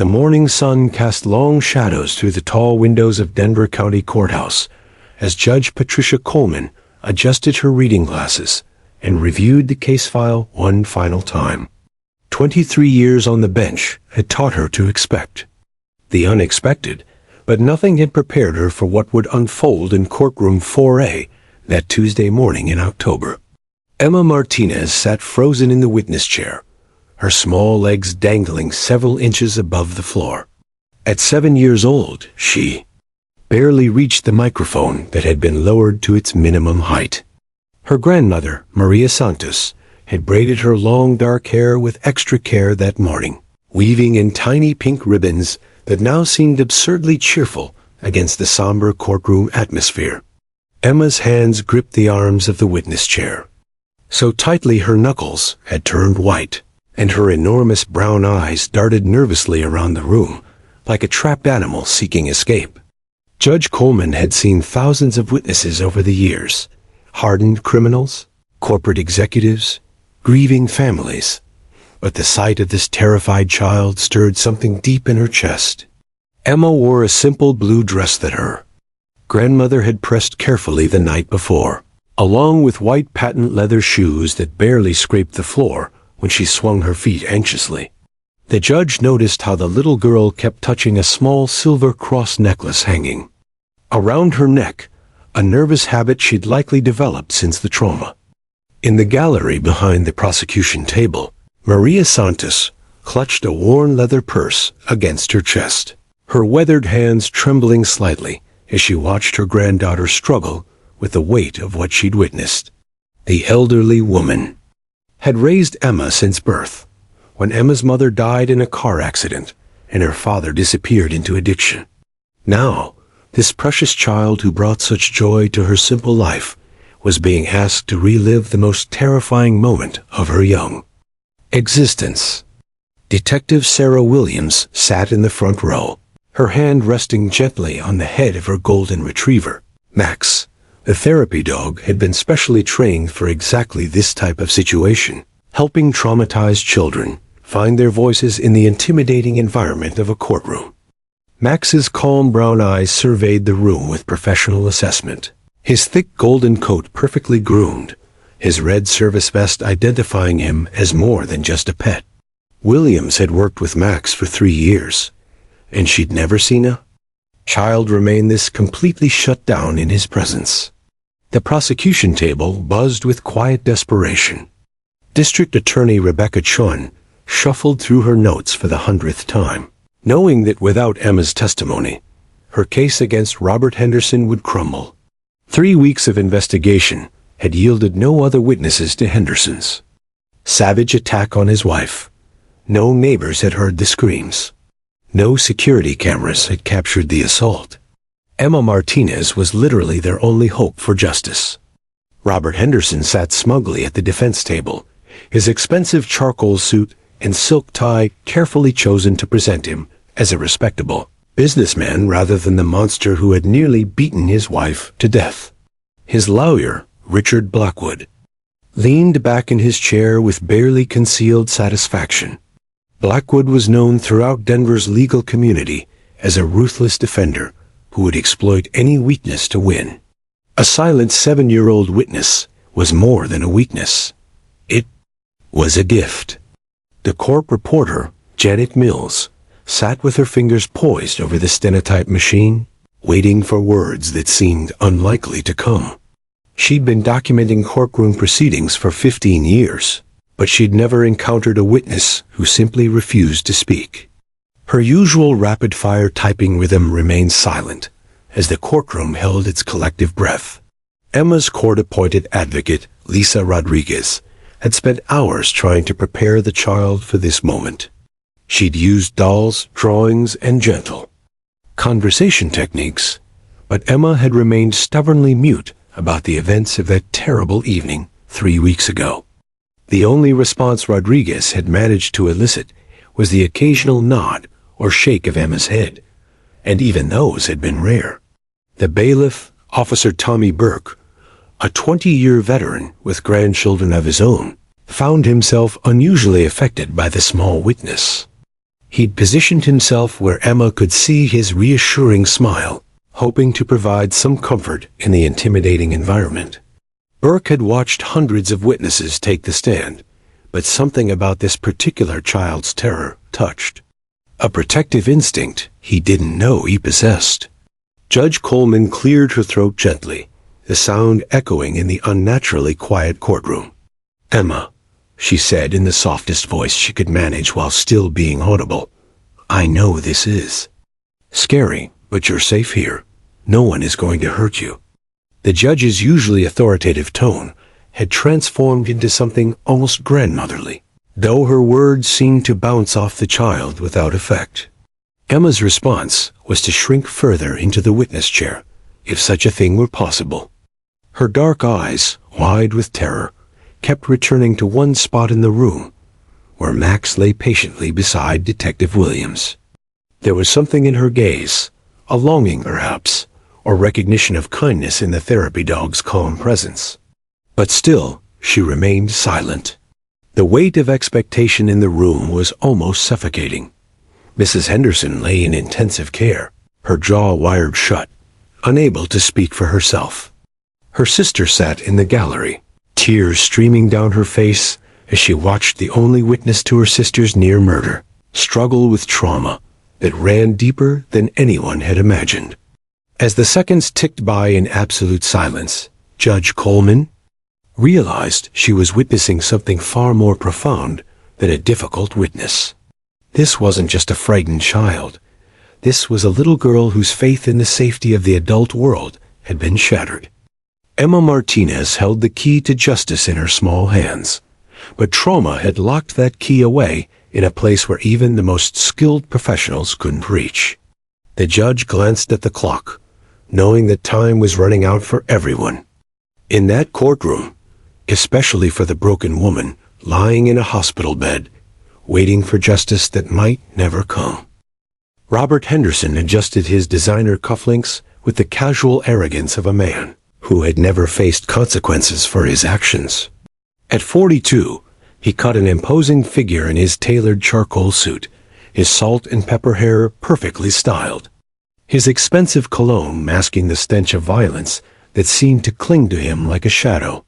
The morning sun cast long shadows through the tall windows of Denver County Courthouse as Judge Patricia Coleman adjusted her reading glasses and reviewed the case file one final time. 23 years on the bench had taught her to expect the unexpected, but nothing had prepared her for what would unfold in courtroom 4A that Tuesday morning in October. Emma Martinez sat frozen in the witness chair, her small legs dangling several inches above the floor. At 7 years old, she barely reached the microphone that had been lowered to its minimum height. Her grandmother, Maria Santos, had braided her long dark hair with extra care that morning, weaving in tiny pink ribbons that now seemed absurdly cheerful against the somber courtroom atmosphere. Emma's hands gripped the arms of the witness chair so tightly her knuckles had turned white, and her enormous brown eyes darted nervously around the room like a trapped animal seeking escape. Judge Coleman had seen thousands of witnesses over the years, hardened criminals, corporate executives, grieving families, but the sight of this terrified child stirred something deep in her chest. Emma wore a simple blue dress that her grandmother had pressed carefully the night before, along with white patent leather shoes that barely scraped the floor when she swung her feet anxiously. The judge noticed how the little girl kept touching a small silver cross necklace hanging around her neck, a nervous habit she'd likely developed since the trauma. In the gallery behind the prosecution table, Maria Santos clutched a worn leather purse against her chest, her weathered hands trembling slightly as she watched her granddaughter struggle with the weight of what she'd witnessed. The elderly woman had raised Emma since birth, when Emma's mother died in a car accident and her father disappeared into addiction. Now, this precious child who brought such joy to her simple life was being asked to relive the most terrifying moment of her young existence. Detective Sarah Williams sat in the front row, her hand resting gently on the head of her golden retriever. Max, the therapy dog, had been specially trained for exactly this type of situation, helping traumatized children find their voices in the intimidating environment of a courtroom. Max's calm brown eyes surveyed the room with professional assessment, his thick golden coat perfectly groomed, his red service vest identifying him as more than just a pet. Williams had worked with Max for 3 years, and she'd never seen a child remain this completely shut down in his presence. The prosecution table buzzed with quiet desperation. District Attorney Rebecca Chun shuffled through her notes for the 100th time, knowing that without Emma's testimony, her case against Robert Henderson would crumble. 3 weeks of investigation had yielded no other witnesses to Henderson's savage attack on his wife. No neighbors had heard the screams. No security cameras had captured the assault. Emma Martinez was literally their only hope for justice. Robert Henderson sat smugly at the defense table, his expensive charcoal suit and silk tie carefully chosen to present him as a respectable businessman rather than the monster who had nearly beaten his wife to death. His lawyer, Richard Blackwood, leaned back in his chair with barely concealed satisfaction. Blackwood was known throughout Denver's legal community as a ruthless defender who would exploit any weakness to win. A silent 7-year-old witness was more than a weakness. It was a gift. The court reporter, Janet Mills, sat with her fingers poised over the stenotype machine, waiting for words that seemed unlikely to come. She'd been documenting courtroom proceedings for 15 years, but she'd never encountered a witness who simply refused to speak. Her usual rapid-fire typing rhythm remained silent as the courtroom held its collective breath. Emma's court-appointed advocate, Lisa Rodriguez, had spent hours trying to prepare the child for this moment. She'd used dolls, drawings, and gentle conversation techniques, but Emma had remained stubbornly mute about the events of that terrible evening 3 weeks ago. The only response Rodriguez had managed to elicit was the occasional nod or shake of Emma's head, and even those had been rare. The bailiff, Officer Tommy Burke, a 20-year veteran with grandchildren of his own, found himself unusually affected by the small witness. He'd positioned himself where Emma could see his reassuring smile, hoping to provide some comfort in the intimidating environment. Burke had watched hundreds of witnesses take the stand, but something about this particular child's terror touched a protective instinct he didn't know he possessed. Judge Coleman cleared her throat gently, the sound echoing in the unnaturally quiet courtroom. "Emma," she said in the softest voice she could manage while still being audible, "I know this is scary, but you're safe here. No one is going to hurt you." The judge's usually authoritative tone had transformed into something almost grandmotherly, though her words seemed to bounce off the child without effect. Emma's response was to shrink further into the witness chair, if such a thing were possible. Her dark eyes, wide with terror, kept returning to one spot in the room, where Max lay patiently beside Detective Williams. There was something in her gaze, a longing perhaps, or recognition of kindness in the therapy dog's calm presence. But still, she remained silent. The weight of expectation in the room was almost suffocating. Mrs. Henderson lay in intensive care, her jaw wired shut, unable to speak for herself. Her sister sat in the gallery, tears streaming down her face as she watched the only witness to her sister's near murder struggle with trauma that ran deeper than anyone had imagined. As the seconds ticked by in absolute silence, Judge Coleman realized she was witnessing something far more profound than a difficult witness. This wasn't just a frightened child. This was a little girl whose faith in the safety of the adult world had been shattered. Emma Martinez held the key to justice in her small hands, but trauma had locked that key away in a place where even the most skilled professionals couldn't reach. The judge glanced at the clock, knowing that time was running out for everyone. In that courtroom, especially for the broken woman lying in a hospital bed, waiting for justice that might never come. Robert Henderson adjusted his designer cufflinks with the casual arrogance of a man who had never faced consequences for his actions. At 42, he cut an imposing figure in his tailored charcoal suit, his salt and pepper hair perfectly styled, his expensive cologne masking the stench of violence that seemed to cling to him like a shadow.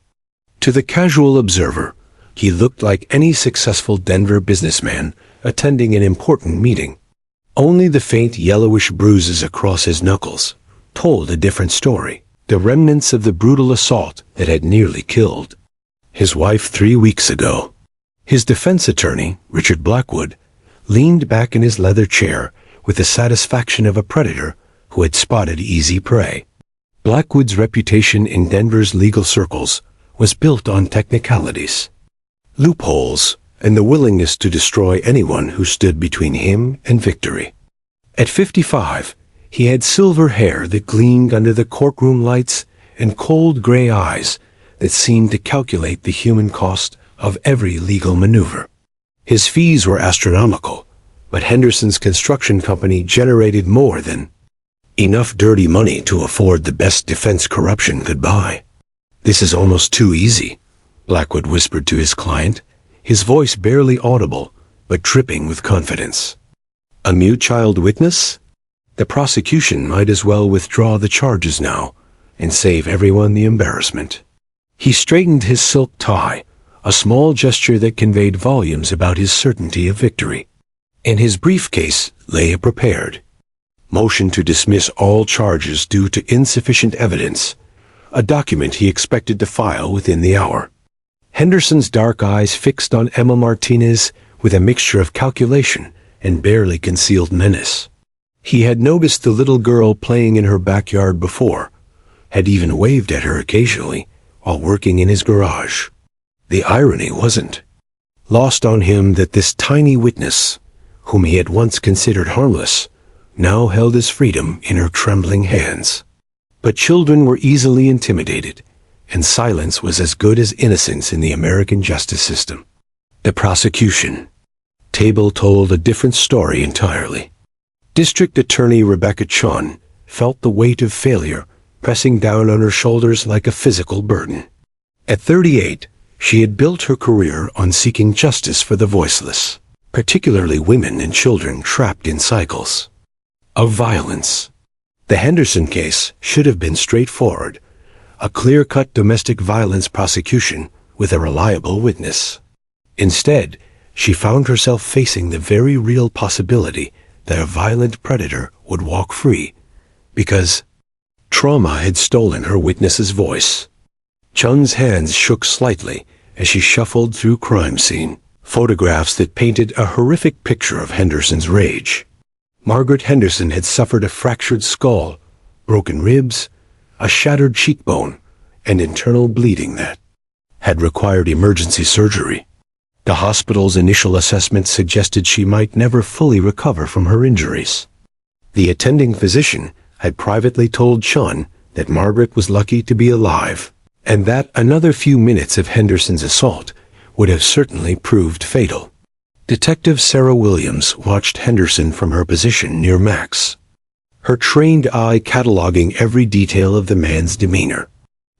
To the casual observer, he looked like any successful Denver businessman attending an important meeting. Only the faint yellowish bruises across his knuckles told a different story, the remnants of the brutal assault that had nearly killed his wife 3 weeks ago. His defense attorney, Richard Blackwood, leaned back in his leather chair with the satisfaction of a predator who had spotted easy prey. Blackwood's reputation in Denver's legal circles was built on technicalities, loopholes, and the willingness to destroy anyone who stood between him and victory. At 55, he had silver hair that gleamed under the courtroom lights and cold gray eyes that seemed to calculate the human cost of every legal maneuver. His fees were astronomical, but Henderson's construction company generated more than enough dirty money to afford the best defense corruption could buy. "This is almost too easy," Blackwood whispered to his client, his voice barely audible, but dripping with confidence. "A mute child witness? The prosecution might as well withdraw the charges now and save everyone the embarrassment." He straightened his silk tie, a small gesture that conveyed volumes about his certainty of victory. In his briefcase lay a prepared motion to dismiss all charges due to insufficient evidence, a document he expected to file within the hour. Henderson's dark eyes fixed on Emma Martinez with a mixture of calculation and barely concealed menace. He had noticed the little girl playing in her backyard before, had even waved at her occasionally while working in his garage. The irony wasn't lost on him that this tiny witness, whom he had once considered harmless, now held his freedom in her trembling hands. But children were easily intimidated, and silence was as good as innocence in the American justice system. The prosecution table told a different story entirely. District Attorney Rebecca Chun felt the weight of failure pressing down on her shoulders like a physical burden. At 38, she had built her career on seeking justice for the voiceless. particularly women and children trapped in cycles of violence. The Henderson case should have been straightforward, a clear-cut domestic violence prosecution with a reliable witness. Instead, she found herself facing the very real possibility that a violent predator would walk free, because trauma had stolen her witness's voice. Chun's hands shook slightly as she shuffled through crime scene photographs that painted a horrific picture of Henderson's rage. Margaret Henderson had suffered a fractured skull, broken ribs, a shattered cheekbone, and internal bleeding that had required emergency surgery. The hospital's initial assessment suggested she might never fully recover from her injuries. The attending physician had privately told Chun that Margaret was lucky to be alive, and that another few minutes of Henderson's assault would have certainly proved fatal. Detective Sarah Williams watched Henderson from her position near Max, her trained eye cataloging every detail of the man's demeanor.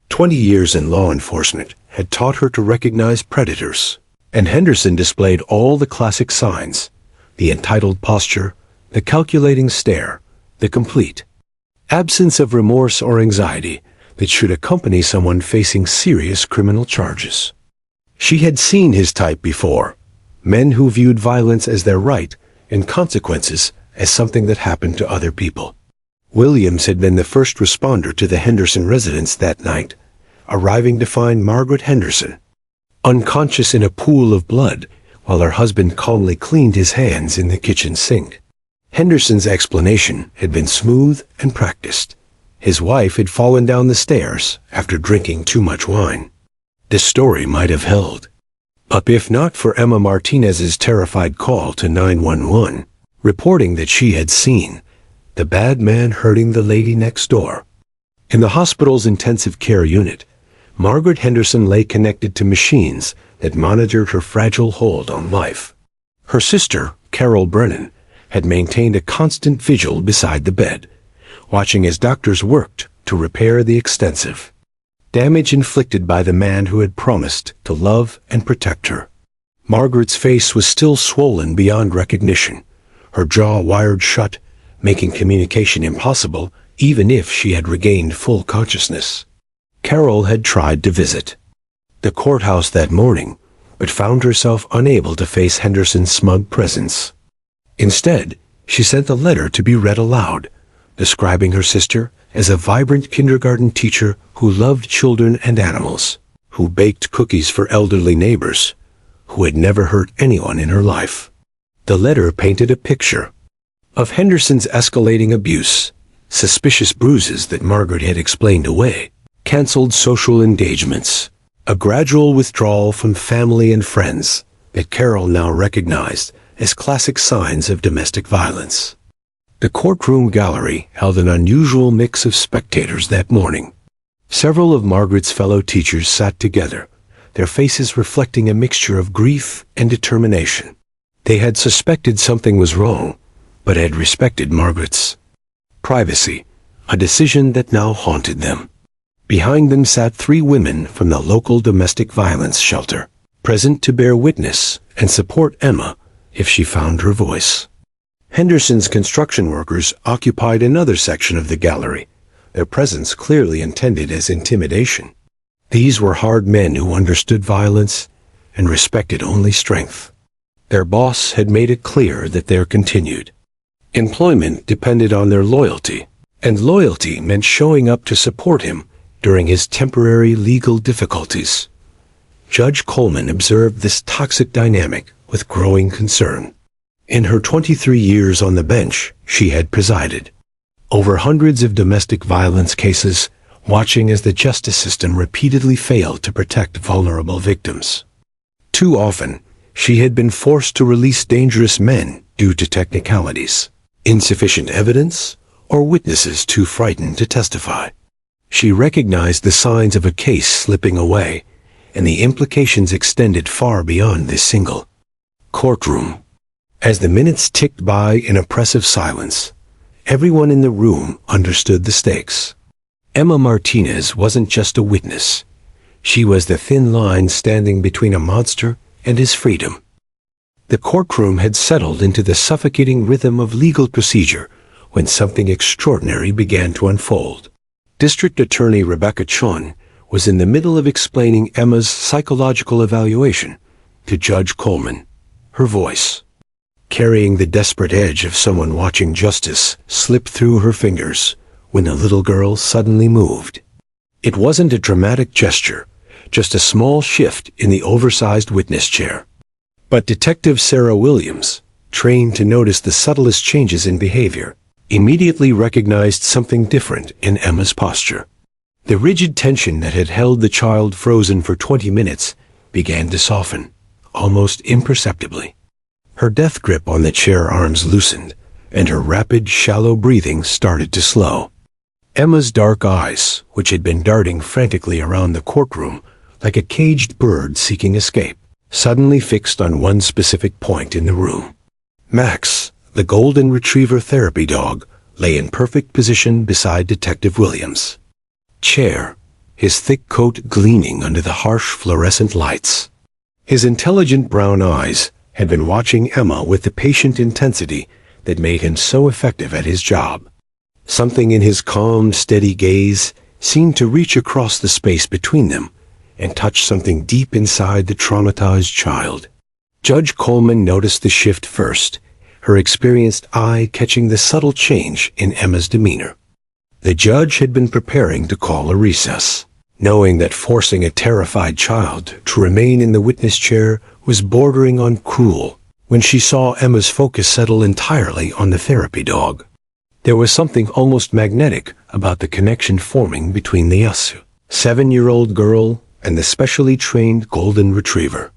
20 years in law enforcement had taught her to recognize predators, and Henderson displayed all the classic signs: the entitled posture, the calculating stare, the complete absence of remorse or anxiety that should accompany someone facing serious criminal charges. She had seen his type before: men who viewed violence as their right and consequences as something that happened to other people. Williams had been the first responder to the Henderson residence that night, arriving to find Margaret Henderson unconscious in a pool of blood while her husband calmly cleaned his hands in the kitchen sink. Henderson's explanation had been smooth and practiced. His wife had fallen down the stairs after drinking too much wine. The story might have held, but if not for Emma Martinez's terrified call to 911, reporting that she had seen the bad man hurting the lady next door. In the hospital's intensive care unit, Margaret Henderson lay connected to machines that monitored her fragile hold on life. Her sister, Carol Brennan, had maintained a constant vigil beside the bed, watching as doctors worked to repair the extensive damage inflicted by the man who had promised to love and protect her. Margaret's face was still swollen beyond recognition, her jaw wired shut, making communication impossible even if she had regained full consciousness. Carol had tried to visit the courthouse that morning, but found herself unable to face Henderson's smug presence. Instead, she sent a letter to be read aloud, describing her sister as a vibrant kindergarten teacher who loved children and animals, who baked cookies for elderly neighbors, who had never hurt anyone in her life. The letter painted a picture of Henderson's escalating abuse, suspicious bruises that Margaret had explained away, canceled social engagements, a gradual withdrawal from family and friends that Carol now recognized as classic signs of domestic violence. The courtroom gallery held an unusual mix of spectators that morning. Several of Margaret's fellow teachers sat together, their faces reflecting a mixture of grief and determination. They had suspected something was wrong, but had respected Margaret's privacy, a decision that now haunted them. Behind them sat 3 women from the local domestic violence shelter, present to bear witness and support Emma if she found her voice. Henderson's construction workers occupied another section of the gallery, their presence clearly intended as intimidation. These were hard men who understood violence and respected only strength. Their boss had made it clear that their continued employment depended on their loyalty, and loyalty meant showing up to support him during his temporary legal difficulties. Judge Coleman observed this toxic dynamic with growing concern. In her 23 years on the bench, she had presided over hundreds of domestic violence cases, watching as the justice system repeatedly failed to protect vulnerable victims. Too often, she had been forced to release dangerous men due to technicalities, insufficient evidence, or witnesses too frightened to testify. She recognized the signs of a case slipping away, and the implications extended far beyond this single courtroom. As the minutes ticked by in oppressive silence, everyone in the room understood the stakes. Emma Martinez wasn't just a witness. She was the thin line standing between a monster and his freedom. The courtroom had settled into the suffocating rhythm of legal procedure when something extraordinary began to unfold. District Attorney Rebecca Chun was in the middle of explaining Emma's psychological evaluation to Judge Coleman. Her voice, carrying the desperate edge of someone watching justice, slipped through her fingers when the little girl suddenly moved. It wasn't a dramatic gesture, just a small shift in the oversized witness chair. But Detective Sarah Williams, trained to notice the subtlest changes in behavior, immediately recognized something different in Emma's posture. The rigid tension that had held the child frozen for 20 minutes began to soften, almost imperceptibly. Her death grip on the chair arms loosened, and her rapid, shallow breathing started to slow. Emma's dark eyes, which had been darting frantically around the courtroom like a caged bird seeking escape, suddenly fixed on one specific point in the room. Max, the golden retriever therapy dog, lay in perfect position beside Detective Williams' chair, his thick coat gleaming under the harsh fluorescent lights. His intelligent brown eyes had been watching Emma with the patient intensity that made him so effective at his job. Something in his calm, steady gaze seemed to reach across the space between them and touch something deep inside the traumatized child. Judge Coleman noticed the shift first, her experienced eye catching the subtle change in Emma's demeanor. The judge had been preparing to call a recess, knowing that forcing a terrified child to remain in the witness chair was bordering on cruel, when she saw Emma's focus settle entirely on the therapy dog. There was something almost magnetic about the connection forming between the 7-year-old girl and the specially trained golden retriever.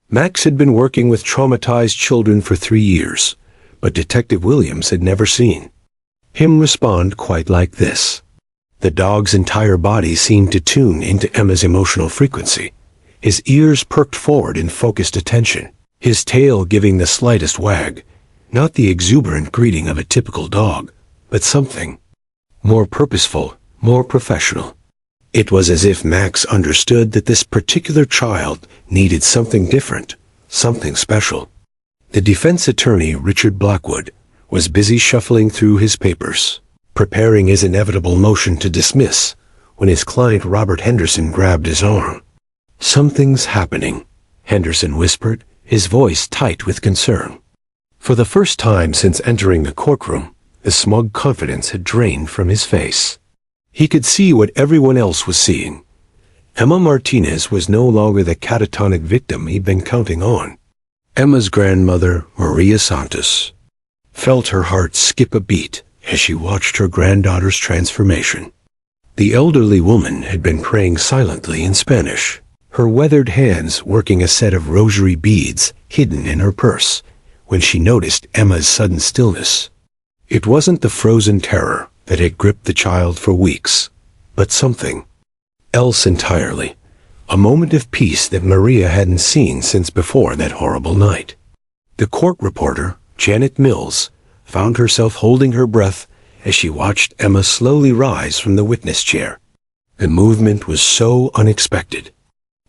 Max had been working with traumatized children for 3 years, but Detective Williams had never seen him respond quite like this. The dog's entire body seemed to tune into Emma's emotional frequency. His ears perked forward in focused attention, his tail giving the slightest wag, not the exuberant greeting of a typical dog, but something more purposeful, more professional. It was as if Max understood that this particular child needed something different, something special. The defense attorney, Richard Blackwood, was busy shuffling through his papers, preparing his inevitable motion to dismiss, when his client Robert Henderson grabbed his arm. "Something's happening," Henderson whispered, his voice tight with concern. For the first time since entering the courtroom, the smug confidence had drained from his face. He could see what everyone else was seeing. Emma Martinez was no longer the catatonic victim he'd been counting on. Emma's grandmother, Maria Santos, felt her heart skip a beat as she watched her granddaughter's transformation. The elderly woman had been praying silently in Spanish, her weathered hands working a set of rosary beads hidden in her purse, when she noticed Emma's sudden stillness. It wasn't the frozen terror that had gripped the child for weeks, but something else entirely. A moment of peace that Maria hadn't seen since before that horrible night. The court reporter, Janet Mills, found herself holding her breath as she watched Emma slowly rise from the witness chair. The movement was so unexpected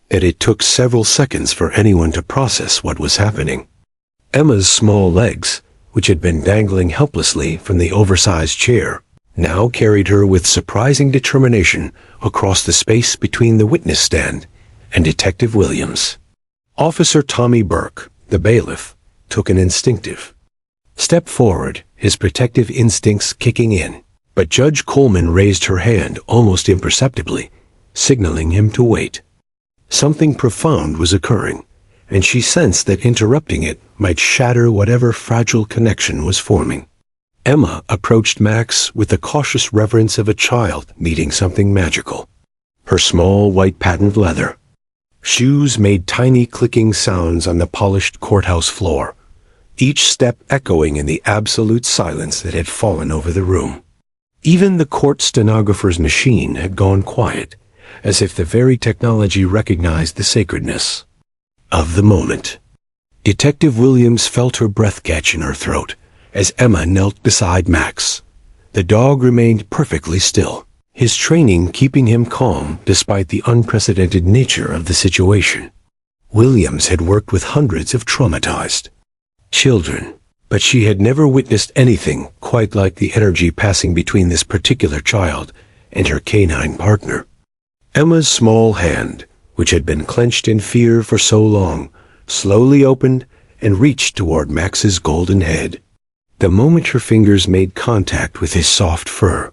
that it took several seconds for anyone to process what was happening. Emma's small legs, which had been dangling helplessly from the oversized chair, now carried her with surprising determination across the space between the witness stand and Detective Williams. Officer Tommy Burke, the bailiff, took an instinctive step forward, his protective instincts kicking in. But Judge Coleman raised her hand almost imperceptibly, signaling him to wait. Something profound was occurring, and she sensed that interrupting it might shatter whatever fragile connection was forming. Emma approached Max with the cautious reverence of a child meeting something magical. Her small white patent leather shoes made tiny clicking sounds on the polished courthouse floor, each step echoing in the absolute silence that had fallen over the room. Even the court stenographer's machine had gone quiet, as if the very technology recognized the sacredness of the moment. Detective Williams felt her breath catch in her throat as Emma knelt beside Max. The dog remained perfectly still, his training keeping him calm despite the unprecedented nature of the situation. Williams had worked with hundreds of traumatized children. But she had never witnessed anything quite like the energy passing between this particular child and her canine partner. Emma's small hand, which had been clenched in fear for so long, slowly opened and reached toward Max's golden head. The moment her fingers made contact with his soft fur,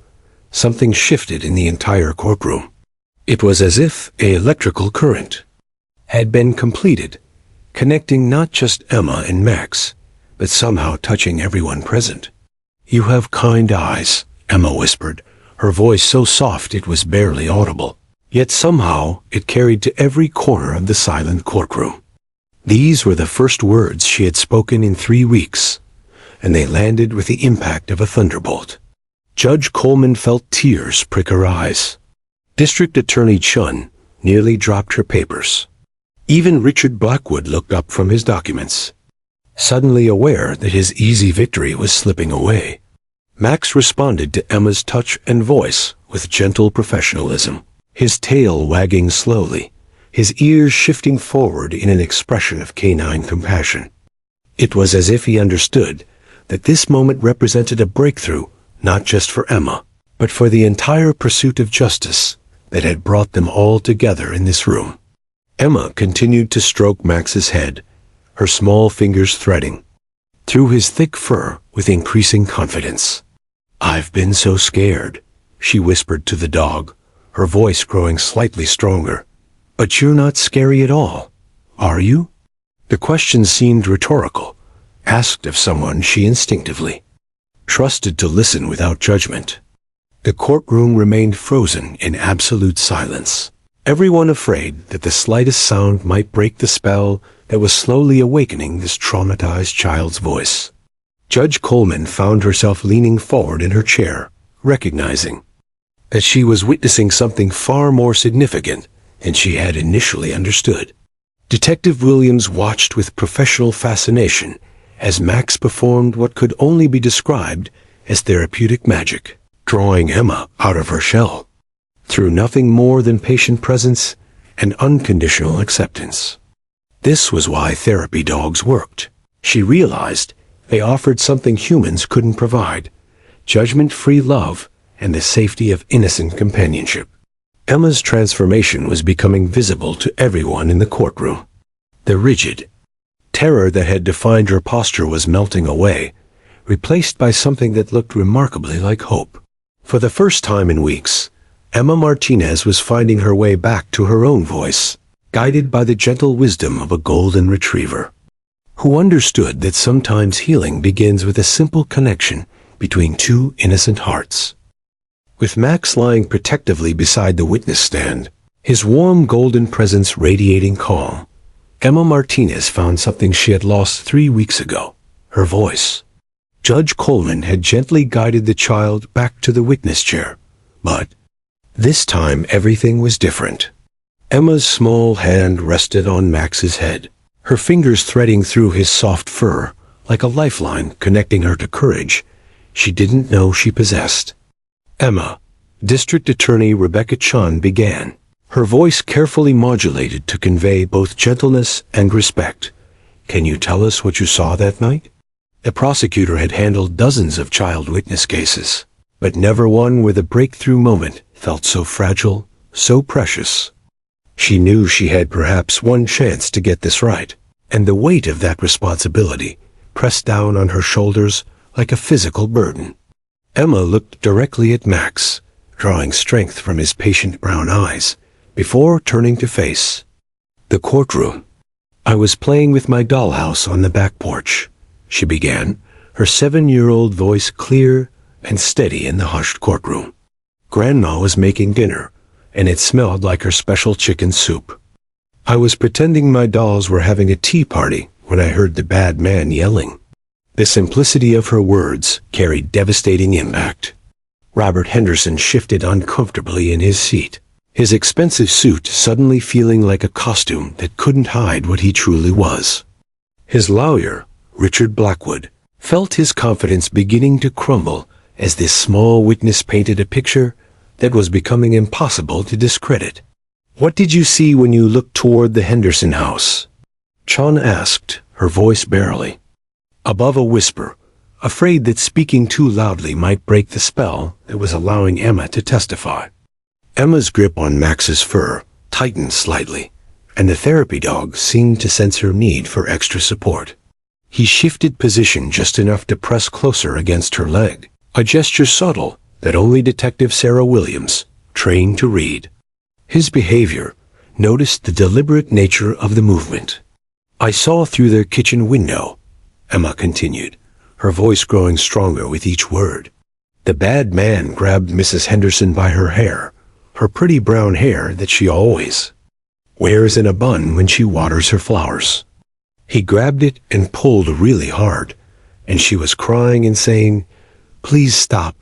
something shifted in the entire courtroom. It was as if an electrical current had been completed, connecting not just Emma and Max, but somehow touching everyone present. "You have kind eyes," Emma whispered, her voice so soft it was barely audible. Yet somehow it carried to every corner of the silent courtroom. These were the first words she had spoken in 3 weeks, and they landed with the impact of a thunderbolt. Judge Coleman felt tears prick her eyes. District Attorney Chun nearly dropped her papers. Even Richard Blackwood looked up from his documents, suddenly aware that his easy victory was slipping away. Max responded to Emma's touch and voice with gentle professionalism, his tail wagging slowly, his ears shifting forward in an expression of canine compassion. It was as if he understood that this moment represented a breakthrough not just for Emma, but for the entire pursuit of justice that had brought them all together in this room. Emma continued to stroke Max's head, her small fingers threading through his thick fur with increasing confidence. "I've been so scared," she whispered to the dog, her voice growing slightly stronger. "But you're not scary at all, are you?" The question seemed rhetorical, asked of someone she instinctively trusted to listen without judgment. The courtroom remained frozen in absolute silence, everyone afraid that the slightest sound might break the spell that was slowly awakening this traumatized child's voice. Judge Coleman found herself leaning forward in her chair, recognizing that she was witnessing something far more significant than she had initially understood. Detective Williams watched with professional fascination as Max performed what could only be described as therapeutic magic, drawing Emma out of her shell through nothing more than patient presence and unconditional acceptance. This was why therapy dogs worked. She realized they offered something humans couldn't provide: judgment-free love and the safety of innocent companionship. Emma's transformation was becoming visible to everyone in the courtroom. The rigid terror that had defined her posture was melting away, replaced by something that looked remarkably like hope. For the first time in weeks, Emma Martinez was finding her way back to her own voice, guided by the gentle wisdom of a golden retriever, who understood that sometimes healing begins with a simple connection between two innocent hearts. With Max lying protectively beside the witness stand, his warm golden presence radiating calm, Emma Martinez found something she had lost 3 weeks ago: her voice. Judge Coleman had gently guided the child back to the witness chair, but this time everything was different. Emma's small hand rested on Max's head, her fingers threading through his soft fur like a lifeline connecting her to courage she didn't know she possessed. "Emma," District Attorney Rebecca Chun began, her voice carefully modulated to convey both gentleness and respect. "Can you tell us what you saw that night?" The prosecutor had handled dozens of child witness cases, but never one where the breakthrough moment felt so fragile, so precious. She knew she had perhaps one chance to get this right, and the weight of that responsibility pressed down on her shoulders like a physical burden. Emma looked directly at Max, drawing strength from his patient brown eyes, before turning to face the courtroom. "I was playing with my dollhouse on the back porch," she began, her 7-year-old voice clear and steady in the hushed courtroom. "Grandma was making dinner, and it smelled like her special chicken soup. I was pretending my dolls were having a tea party when I heard the bad man yelling." The simplicity of her words carried devastating impact. Robert Henderson shifted uncomfortably in his seat, his expensive suit suddenly feeling like a costume that couldn't hide what he truly was. His lawyer, Richard Blackwood, felt his confidence beginning to crumble as this small witness painted a picture that was becoming impossible to discredit. "What did you see when you looked toward the Henderson house?" Chun asked, her voice barely above a whisper, afraid that speaking too loudly might break the spell that was allowing Emma to testify. Emma's grip on Max's fur tightened slightly, and the therapy dog seemed to sense her need for extra support. He shifted position just enough to press closer against her leg, a gesture subtle that only Detective Sarah Williams, trained to read. His behavior noticed the deliberate nature of the movement. "I saw through their kitchen window," Emma continued, her voice growing stronger with each word. The bad man grabbed Mrs. Henderson by her hair, her pretty brown hair that she always wears in a bun when she waters her flowers. He grabbed it and pulled really hard, and she was crying and saying, please stop,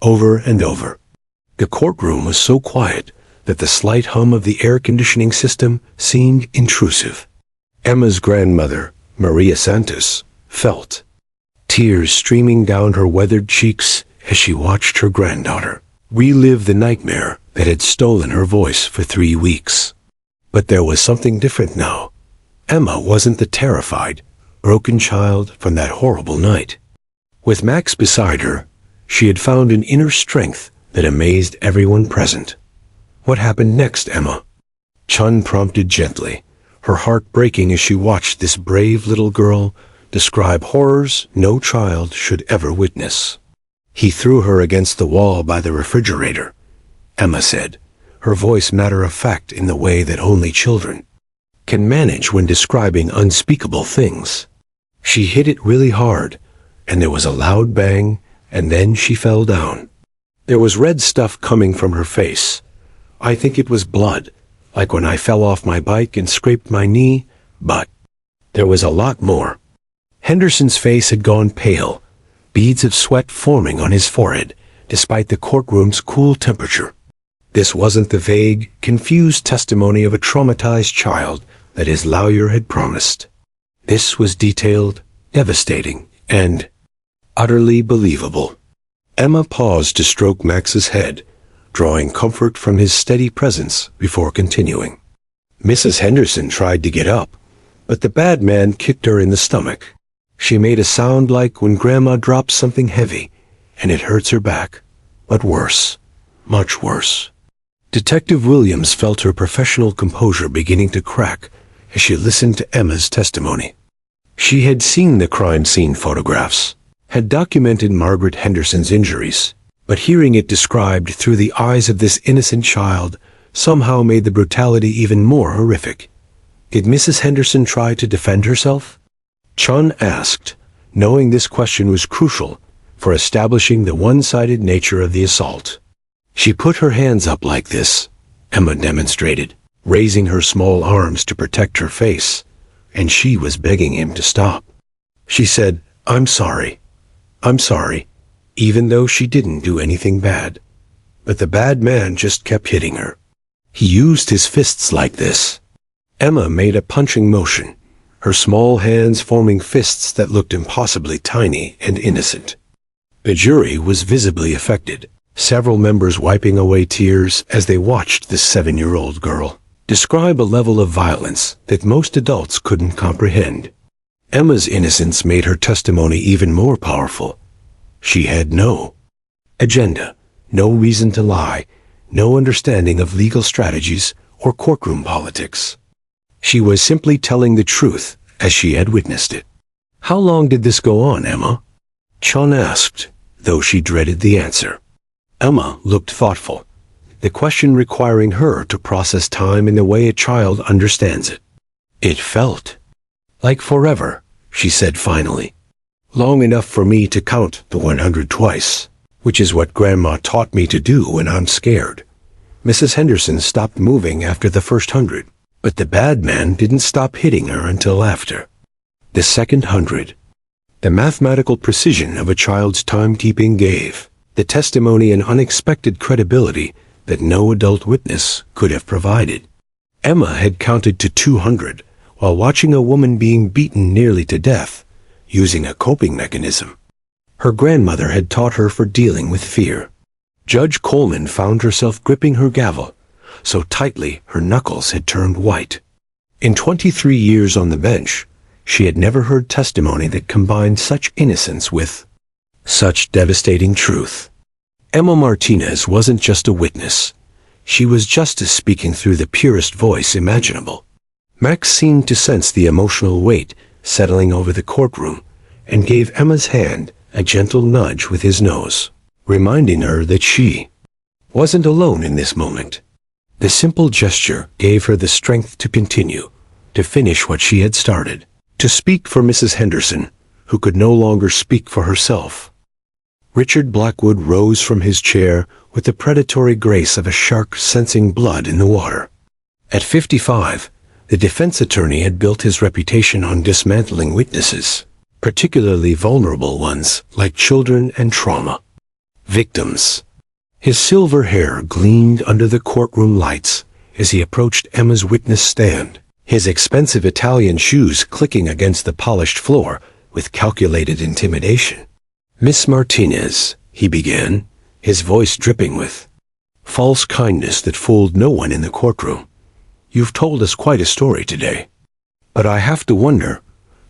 over and over. The courtroom was so quiet that the slight hum of the air conditioning system seemed intrusive. Emma's grandmother, Maria Santos, felt tears streaming down her weathered cheeks as she watched her granddaughter relive the nightmare that had stolen her voice for 3 weeks. But there was something different now. Emma wasn't the terrified, broken child from that horrible night. With Max beside her, she had found an inner strength that amazed everyone present. "What happened next, Emma?" Chun prompted gently, her heart breaking as she watched this brave little girl describe horrors no child should ever witness. "He threw her against the wall by the refrigerator," Emma said, her voice matter-of-fact in the way that only children can manage when describing unspeakable things. "She hit it really hard, and there was a loud bang, and then she fell down. There was red stuff coming from her face. I think it was blood, like when I fell off my bike and scraped my knee, but there was a lot more." Henderson's face had gone pale, beads of sweat forming on his forehead, despite the courtroom's cool temperature. This wasn't the vague, confused testimony of a traumatized child that his lawyer had promised. This was detailed, devastating, and utterly believable. Emma paused to stroke Max's head, drawing comfort from his steady presence before continuing. Mrs. Henderson tried to get up, but the bad man kicked her in the stomach. She made a sound like when Grandma drops something heavy, and it hurts her back, but worse, much worse. Detective Williams felt her professional composure beginning to crack as she listened to Emma's testimony. She had seen the crime scene photographs, had documented Margaret Henderson's injuries, but hearing it described through the eyes of this innocent child somehow made the brutality even more horrific. Did Mrs. Henderson try to defend herself? Chun asked, knowing this question was crucial for establishing the one-sided nature of the assault. "She put her hands up like this," Emma demonstrated, raising her small arms to protect her face, and she was begging him to stop. She said, I'm sorry, even though she didn't do anything bad. But the bad man just kept hitting her. He used his fists like this." Emma made a punching motion, her small hands forming fists that looked impossibly tiny and innocent. The jury was visibly affected, several members wiping away tears as they watched this 7-year-old girl describe a level of violence that most adults couldn't comprehend. Emma's innocence made her testimony even more powerful. She had no agenda, no reason to lie, no understanding of legal strategies or courtroom politics. She was simply telling the truth as she had witnessed it. "How long did this go on, Emma?" Chun asked, though she dreaded the answer. Emma looked thoughtful, the question requiring her to process time in the way a child understands it. "It felt like forever," she said finally. "Long enough for me to count the 100 twice, which is what Grandma taught me to do when I'm scared." Mrs. Henderson stopped moving after the first 100. But the bad man didn't stop hitting her until after the second 100. The mathematical precision of a child's timekeeping gave the testimony an unexpected credibility that no adult witness could have provided. Emma had counted to 200 while watching a woman being beaten nearly to death, using a coping mechanism her grandmother had taught her for dealing with fear. Judge Coleman found herself gripping her gavel so tightly her knuckles had turned white. In 23 years on the bench, She had never heard testimony that combined such innocence with such devastating truth. Emma Martinez wasn't just a witness. She was justice speaking through the purest voice imaginable. Max seemed to sense the emotional weight settling over the courtroom and gave Emma's hand a gentle nudge with his nose, reminding her that she wasn't alone in this moment. The simple gesture gave her the strength to continue, to finish what she had started, to speak for Mrs. Henderson, who could no longer speak for herself. Richard Blackwood rose from his chair with the predatory grace of a shark sensing blood in the water. At 55, the defense attorney had built his reputation on dismantling witnesses, particularly vulnerable ones like children and trauma victims. His silver hair gleamed under the courtroom lights as he approached Emma's witness stand, his expensive Italian shoes clicking against the polished floor with calculated intimidation. "Miss Martinez," he began, his voice dripping with false kindness that fooled no one in the courtroom. "You've told us quite a story today. But I have to wonder,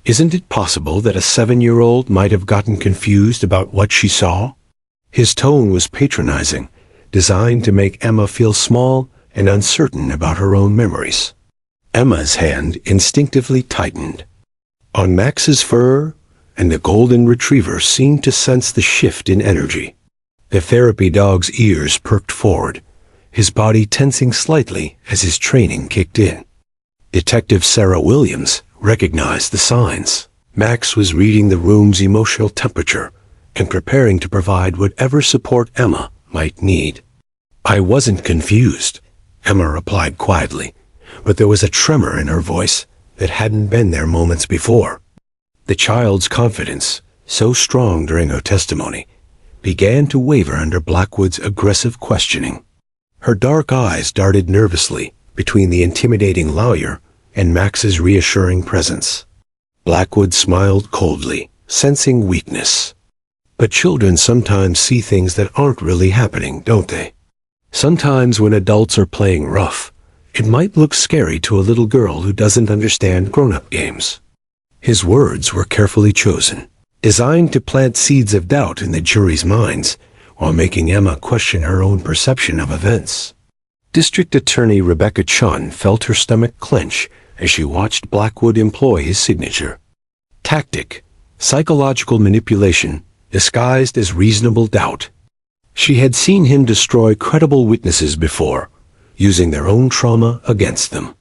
isn't it possible that a 7-year-old might have gotten confused about what she saw?" His tone was patronizing, designed to make Emma feel small and uncertain about her own memories. Emma's hand instinctively tightened on Max's fur, and the golden retriever seemed to sense the shift in energy. The therapy dog's ears perked forward, his body tensing slightly as his training kicked in. Detective Sarah Williams recognized the signs. Max was reading the room's emotional temperature and preparing to provide whatever support Emma might need. "I wasn't confused," Emma replied quietly, but there was a tremor in her voice that hadn't been there moments before. The child's confidence, so strong during her testimony, began to waver under Blackwood's aggressive questioning. Her dark eyes darted nervously between the intimidating lawyer and Max's reassuring presence. Blackwood smiled coldly, sensing weakness. But children sometimes see things that aren't really happening, don't they? Sometimes when adults are playing rough, it might look scary to a little girl who doesn't understand grown-up games. His words were carefully chosen, designed to plant seeds of doubt in the jury's minds while making Emma question her own perception of events. District Attorney Rebecca Chun felt her stomach clench as she watched Blackwood employ his signature. Tactic, psychological manipulation, disguised as reasonable doubt. She had seen him destroy credible witnesses before, using their own trauma against them.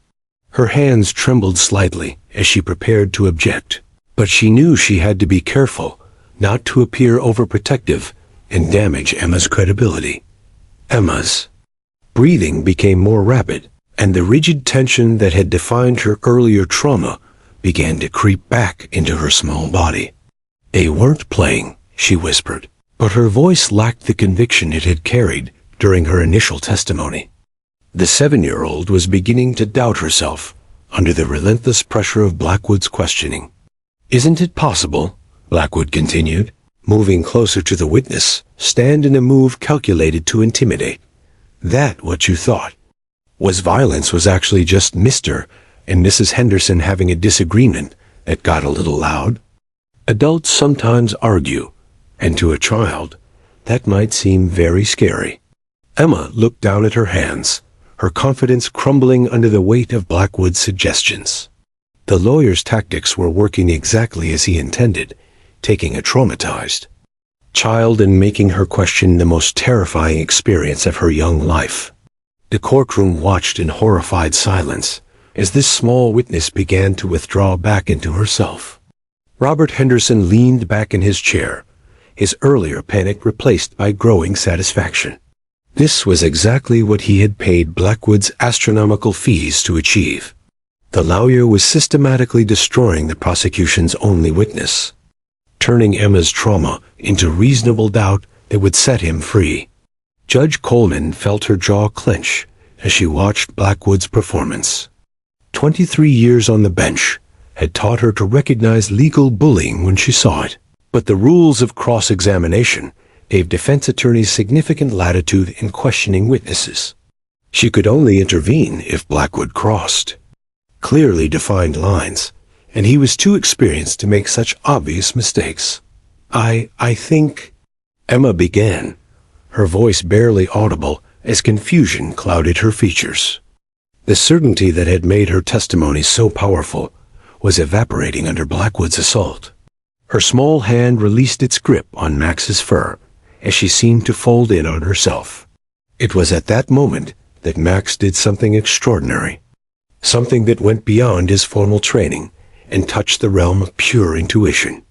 Her hands trembled slightly as she prepared to object, but she knew she had to be careful not to appear overprotective and damage Emma's credibility. Emma's breathing became more rapid, and the rigid tension that had defined her earlier trauma began to creep back into her small body. "They weren't playing," she whispered, but her voice lacked the conviction it had carried during her initial testimony. The 7-year-old was beginning to doubt herself under the relentless pressure of Blackwood's questioning. "Isn't it possible," Blackwood continued, moving closer to the witness, stand in a move calculated to intimidate, "that what you thought violence was actually just Mr. and Mrs. Henderson having a disagreement that got a little loud? Adults sometimes argue, and to a child, that might seem very scary." Emma looked down at her hands, her confidence crumbling under the weight of Blackwood's suggestions. The lawyer's tactics were working exactly as he intended, taking a traumatized child and making her question the most terrifying experience of her young life. The courtroom watched in horrified silence as this small witness began to withdraw back into herself. Robert Henderson leaned back in his chair, his earlier panic replaced by growing satisfaction. This was exactly what he had paid Blackwood's astronomical fees to achieve. The lawyer was systematically destroying the prosecution's only witness, turning Emma's trauma into reasonable doubt that would set him free. Judge Coleman felt her jaw clench as she watched Blackwood's performance. 23 years on the bench had taught her to recognize legal bullying when she saw it, but the rules of cross-examination gave defense attorneys significant latitude in questioning witnesses. She could only intervene if Blackwood crossed clearly defined lines, and he was too experienced to make such obvious mistakes. I think, Emma began, her voice barely audible as confusion clouded her features. The certainty that had made her testimony so powerful was evaporating under Blackwood's assault. Her small hand released its grip on Max's fur as she seemed to fold in on herself. It was at that moment that Max did something extraordinary, something that went beyond his formal training and touched the realm of pure intuition.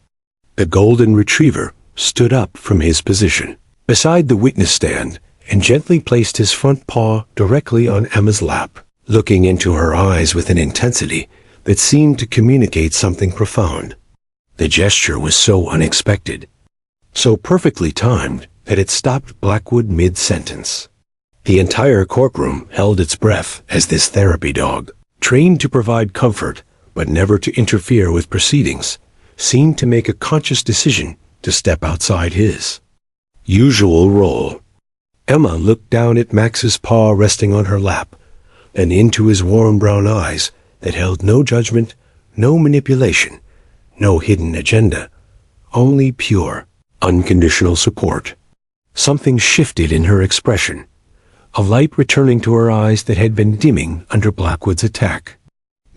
The golden retriever stood up from his position beside the witness stand and gently placed his front paw directly on Emma's lap, looking into her eyes with an intensity that seemed to communicate something profound. The gesture was so unexpected, so perfectly timed that it stopped Blackwood mid-sentence. The entire courtroom held its breath as this therapy dog, trained to provide comfort but never to interfere with proceedings, seemed to make a conscious decision to step outside his usual role. Emma looked down at Max's paw resting on her lap, and into his warm brown eyes that held no judgment, no manipulation, no hidden agenda, only pure, unconditional support. Something shifted in her expression, a light returning to her eyes that had been dimming under Blackwood's attack.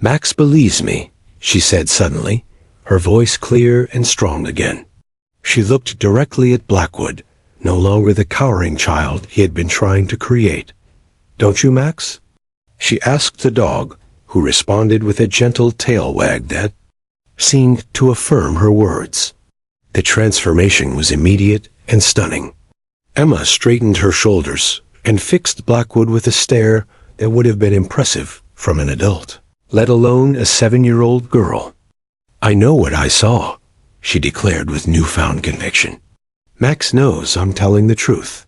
"Max believes me," she said suddenly, her voice clear and strong again. She looked directly at Blackwood, no longer the cowering child he had been trying to create. "Don't you, Max?" she asked the dog, who responded with a gentle tail wag that seemed to affirm her words. The transformation was immediate and stunning. Emma straightened her shoulders and fixed Blackwood with a stare that would have been impressive from an adult, let alone a 7-year-old girl. "I know what I saw," she declared with newfound conviction. "Max knows I'm telling the truth.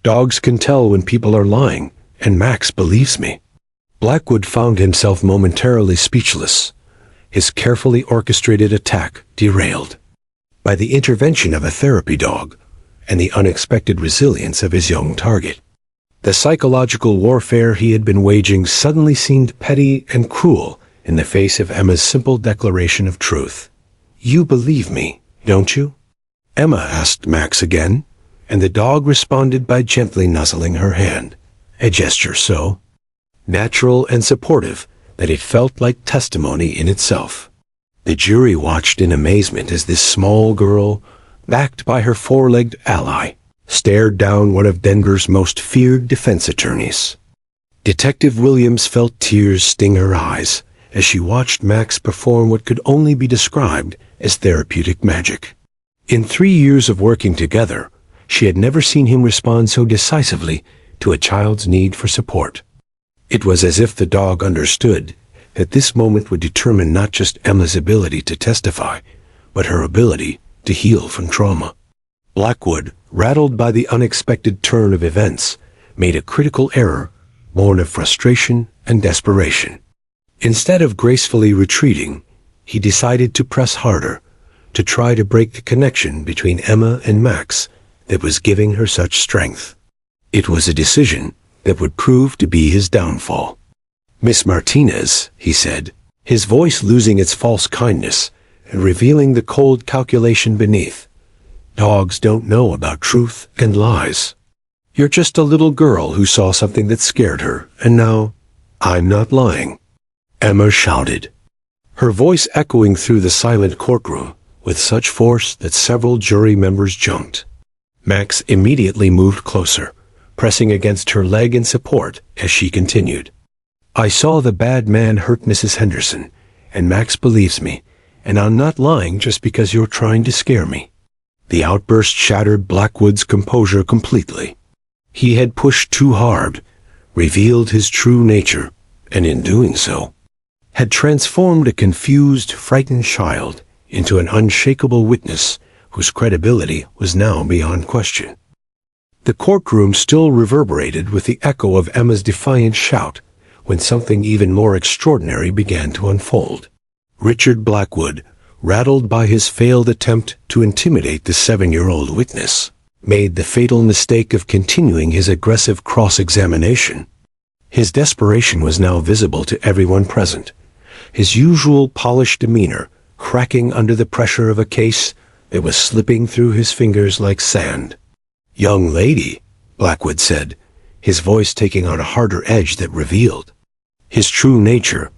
Dogs can tell when people are lying, and Max believes me." Blackwood found himself momentarily speechless, his carefully orchestrated attack derailed by the intervention of a therapy dog and the unexpected resilience of his young target. The psychological warfare he had been waging suddenly seemed petty and cruel in the face of Emma's simple declaration of truth. "You believe me, don't you?" Emma asked Max again, and the dog responded by gently nuzzling her hand, a gesture so natural and supportive that it felt like testimony in itself. The jury watched in amazement as this small girl, backed by her four-legged ally, stared down one of Denver's most feared defense attorneys. Detective Williams felt tears sting her eyes as she watched Max perform what could only be described as therapeutic magic. In 3 years of working together, she had never seen him respond so decisively to a child's need for support. It was as if the dog understood that this moment would determine not just Emma's ability to testify, but her ability to heal from trauma. Blackwood, rattled by the unexpected turn of events, made a critical error born of frustration and desperation. Instead of gracefully retreating, he decided to press harder, to try to break the connection between Emma and Max that was giving her such strength. It was a decision that would prove to be his downfall. "Miss Martinez," he said, his voice losing its false kindness and revealing the cold calculation beneath. "Dogs don't know about truth and lies. You're just a little girl who saw something that scared her, and now, I'm not lying." Emma shouted, her voice echoing through the silent courtroom with such force that several jury members jumped. Max immediately moved closer, pressing against her leg in support as she continued. "I saw the bad man hurt Mrs. Henderson, and Max believes me, and I'm not lying just because you're trying to scare me." The outburst shattered Blackwood's composure completely. He had pushed too hard, revealed his true nature, and in doing so, had transformed a confused, frightened child into an unshakable witness whose credibility was now beyond question. The courtroom still reverberated with the echo of Emma's defiant shout when something even more extraordinary began to unfold. Richard Blackwood, rattled by his failed attempt to intimidate the 7-year-old witness, made the fatal mistake of continuing his aggressive cross-examination. His desperation was now visible to everyone present, his usual polished demeanor cracking under the pressure of a case that was slipping through his fingers like sand. "Young lady," Blackwood said, his voice taking on a harder edge that revealed his true nature,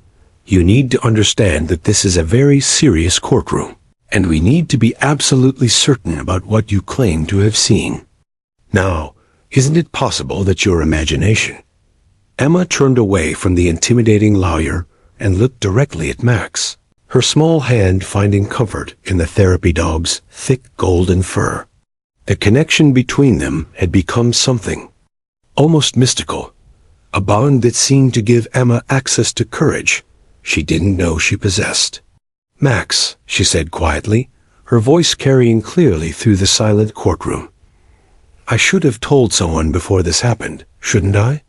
"you need to understand that this is a very serious courtroom, and we need to be absolutely certain about what you claim to have seen. Now, isn't it possible that your imagination—" Emma turned away from the intimidating lawyer and looked directly at Max, her small hand finding comfort in the therapy dog's thick golden fur. The connection between them had become something almost mystical, a bond that seemed to give Emma access to courage she didn't know she possessed. "Max," she said quietly, her voice carrying clearly through the silent courtroom, "I should have told someone before this happened, shouldn't I?"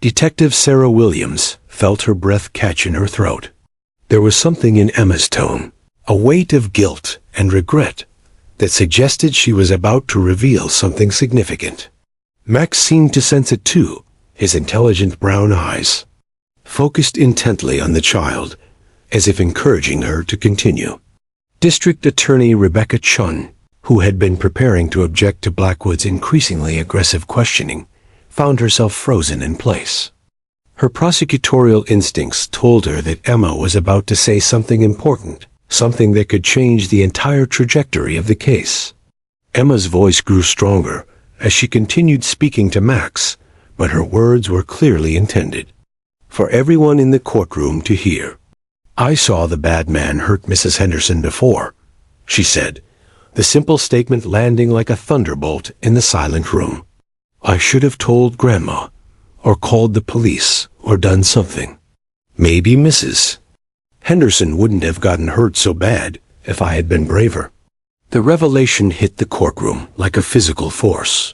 Detective Sarah Williams felt her breath catch in her throat. There was something in Emma's tone, a weight of guilt and regret, that suggested she was about to reveal something significant. Max seemed to sense it too, his intelligent brown eyes focused intently on the child, as if encouraging her to continue. District Attorney Rebecca Chun, who had been preparing to object to Blackwood's increasingly aggressive questioning, found herself frozen in place. Her prosecutorial instincts told her that Emma was about to say something important, something that could change the entire trajectory of the case. Emma's voice grew stronger as she continued speaking to Max, but her words were clearly intended for everyone in the courtroom to hear. "I saw the bad man hurt Mrs. Henderson before," she said, the simple statement landing like a thunderbolt in the silent room. "I should have told Grandma, or called the police, or done something. Maybe Mrs. Henderson wouldn't have gotten hurt so bad if I had been braver." The revelation hit the courtroom like a physical force.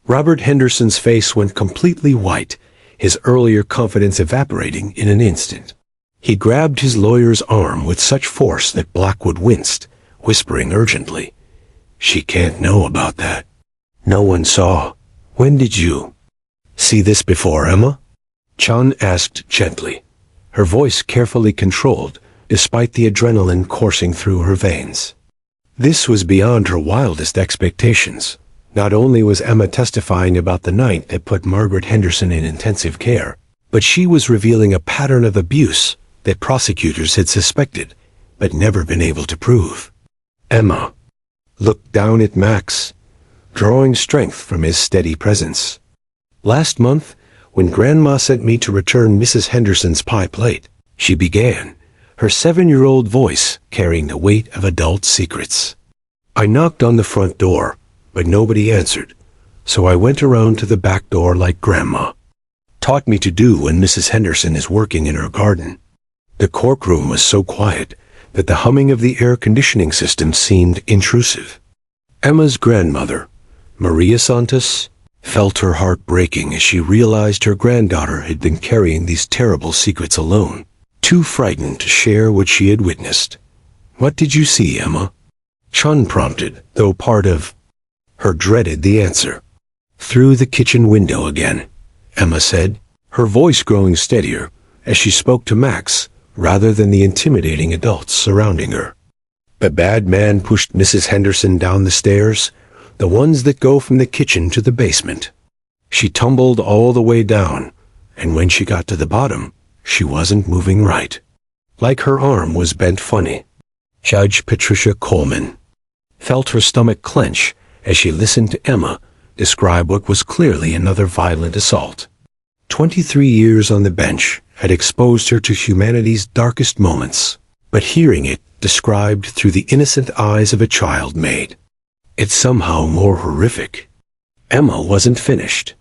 Robert Henderson's face went completely white, his earlier confidence evaporating in an instant. He grabbed his lawyer's arm with such force that Blackwood winced, whispering urgently, "She can't know about that. No one saw. When did you see this before, Emma?" Chun asked gently, her voice carefully controlled despite the adrenaline coursing through her veins. This was beyond her wildest expectations. Not only was Emma testifying about the night that put Margaret Henderson in intensive care, but she was revealing a pattern of abuse that prosecutors had suspected but never been able to prove. Emma looked down at Max, drawing strength from his steady presence. "Last month, when Grandma sent me to return Mrs. Henderson's pie plate," she began, her 7-year-old voice carrying the weight of adult secrets. "I knocked on the front door, but nobody answered, so I went around to the back door like Grandma taught me to do when Mrs. Henderson is working in her garden." The courtroom was so quiet that the humming of the air conditioning system seemed intrusive. Emma's grandmother, Maria Santos, felt her heart breaking as she realized her granddaughter had been carrying these terrible secrets alone, too frightened to share what she had witnessed. "What did you see, Emma?" Chun prompted, though part of her dreaded the answer. "Through the kitchen window again," Emma said, her voice growing steadier as she spoke to Max rather than the intimidating adults surrounding her. "The bad man pushed Mrs. Henderson down the stairs, the ones that go from the kitchen to the basement. She tumbled all the way down, and when she got to the bottom, she wasn't moving right. Like her arm was bent funny." Judge Patricia Coleman felt her stomach clench as she listened to Emma describe what was clearly another violent assault. 23 years on the bench had exposed her to humanity's darkest moments, but hearing it described through the innocent eyes of a child made it somehow more horrific. Emma wasn't finished.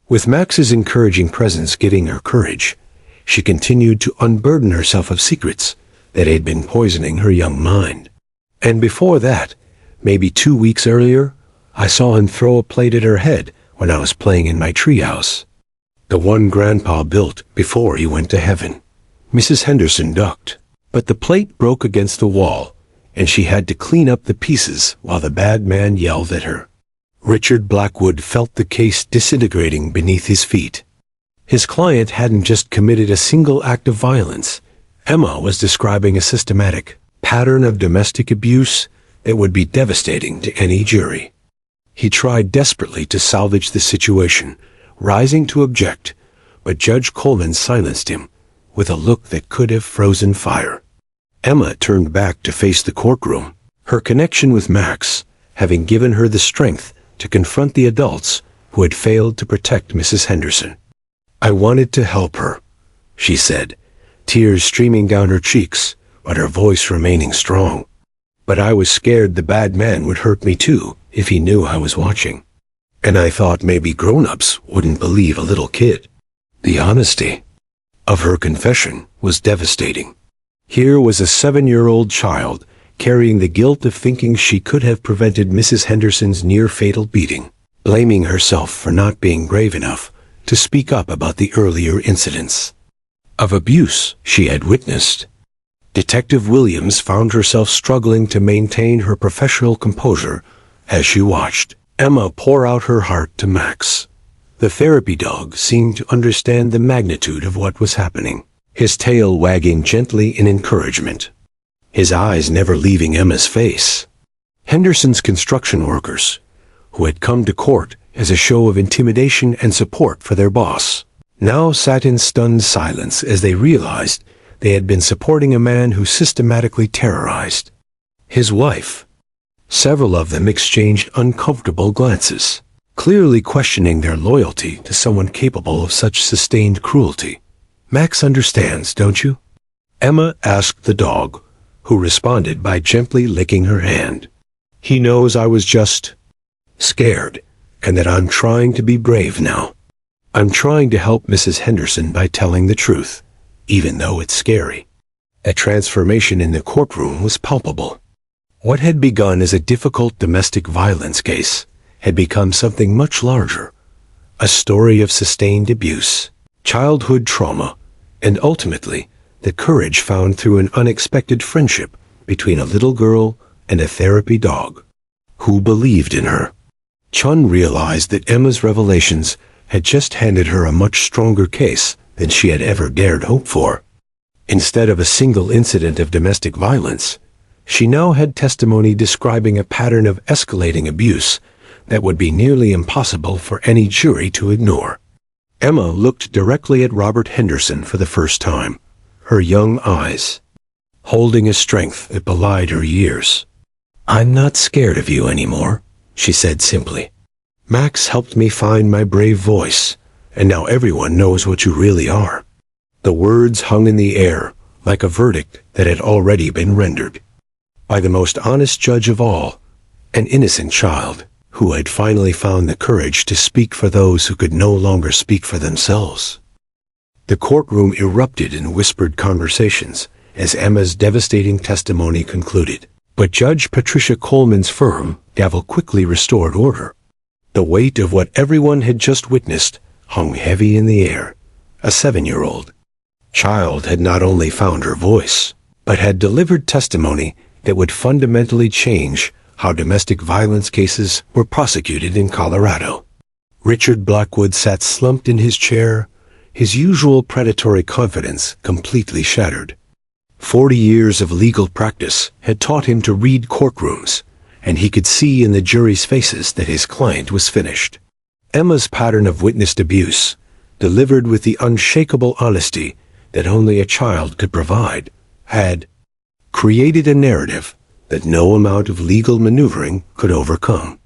With Max's encouraging presence giving her courage, she continued to unburden herself of secrets that had been poisoning her young mind. "And before that, maybe 2 weeks earlier, I saw him throw a plate at her head when I was playing in my treehouse. The one Grandpa built before he went to heaven." Mrs. Henderson ducked, but the plate broke against the wall, and she had to clean up the pieces while the bad man yelled at her. Richard Blackwood felt the case disintegrating beneath his feet. His client hadn't just committed a single act of violence. Emma was describing a systematic pattern of domestic abuse that would be devastating to any jury. He tried desperately to salvage the situation, rising to object, but Judge Coleman silenced him with a look that could have frozen fire. Emma turned back to face the courtroom, her connection with Max having given her the strength to confront the adults who had failed to protect Mrs. Henderson. "I wanted to help her," she said, tears streaming down her cheeks, but her voice remaining strong. "But I was scared the bad man would hurt me too if he knew I was watching. And I thought maybe grown-ups wouldn't believe a little kid." The honesty of her confession was devastating. Here was a 7-year-old child carrying the guilt of thinking she could have prevented Mrs. Henderson's near-fatal beating, blaming herself for not being brave enough to speak up about the earlier incidents of abuse she had witnessed. Detective Williams found herself struggling to maintain her professional composure as she watched Emma pour out her heart to Max. The therapy dog seemed to understand the magnitude of what was happening, his tail wagging gently in encouragement, his eyes never leaving Emma's face. Henderson's construction workers, who had come to court as a show of intimidation and support for their boss, now sat in stunned silence as they realized they had been supporting a man who systematically terrorized his wife. Several of them exchanged uncomfortable glances, clearly questioning their loyalty to someone capable of such sustained cruelty. "Max understands, don't you?" Emma asked the dog, who responded by gently licking her hand. "He knows I was just scared, and that I'm trying to be brave now. I'm trying to help Mrs. Henderson by telling the truth, even though it's scary." A transformation in the courtroom was palpable. What had begun as a difficult domestic violence case had become something much larger, a story of sustained abuse, childhood trauma, and ultimately the courage found through an unexpected friendship between a little girl and a therapy dog who believed in her. Chun realized that Emma's revelations had just handed her a much stronger case than she had ever dared hope for. Instead of a single incident of domestic violence, she now had testimony describing a pattern of escalating abuse that would be nearly impossible for any jury to ignore. Emma looked directly at Robert Henderson for the first time, her young eyes holding a strength that belied her years. "I'm not scared of you anymore," she said simply. "Max helped me find my brave voice, and now everyone knows what you really are." The words hung in the air like a verdict that had already been rendered by the most honest judge of all, an innocent child who had finally found the courage to speak for those who could no longer speak for themselves. The courtroom erupted in whispered conversations as Emma's devastating testimony concluded, but Judge Patricia Coleman's firm gavel quickly restored order. The weight of what everyone had just witnessed hung heavy in the air. A 7-year-old child had not only found her voice, but had delivered testimony that would fundamentally change how domestic violence cases were prosecuted in Colorado. Richard Blackwood sat slumped in his chair, his usual predatory confidence completely shattered. 40 years of legal practice had taught him to read courtrooms, and he could see in the jury's faces that his client was finished. Emma's pattern of witnessed abuse, delivered with the unshakable honesty that only a child could provide, had created a narrative that no amount of legal maneuvering could overcome.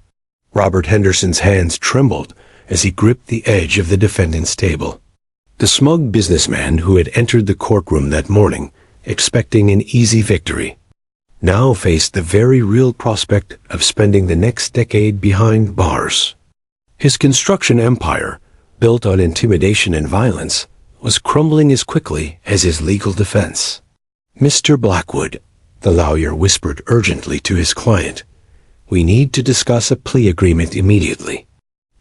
Robert Henderson's hands trembled as he gripped the edge of the defendant's table. The smug businessman who had entered the courtroom that morning, expecting an easy victory, now faced the very real prospect of spending the next decade behind bars. His construction empire, built on intimidation and violence, was crumbling as quickly as his legal defense. "Mr. Blackwood," the lawyer whispered urgently to his client, "we need to discuss a plea agreement immediately.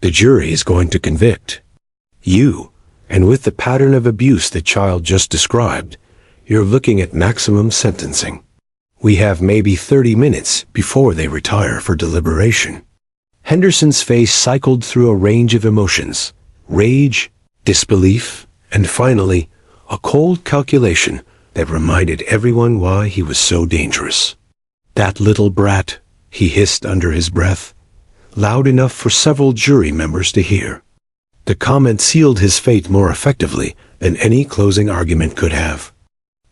The jury is going to convict you, and with the pattern of abuse the child just described, you're looking at maximum sentencing. We have maybe 30 minutes before they retire for deliberation." Henderson's face cycled through a range of emotions: rage, disbelief, and finally, a cold calculation that reminded everyone why he was so dangerous. "That little brat," he hissed under his breath, loud enough for several jury members to hear. The comment sealed his fate more effectively than any closing argument could have.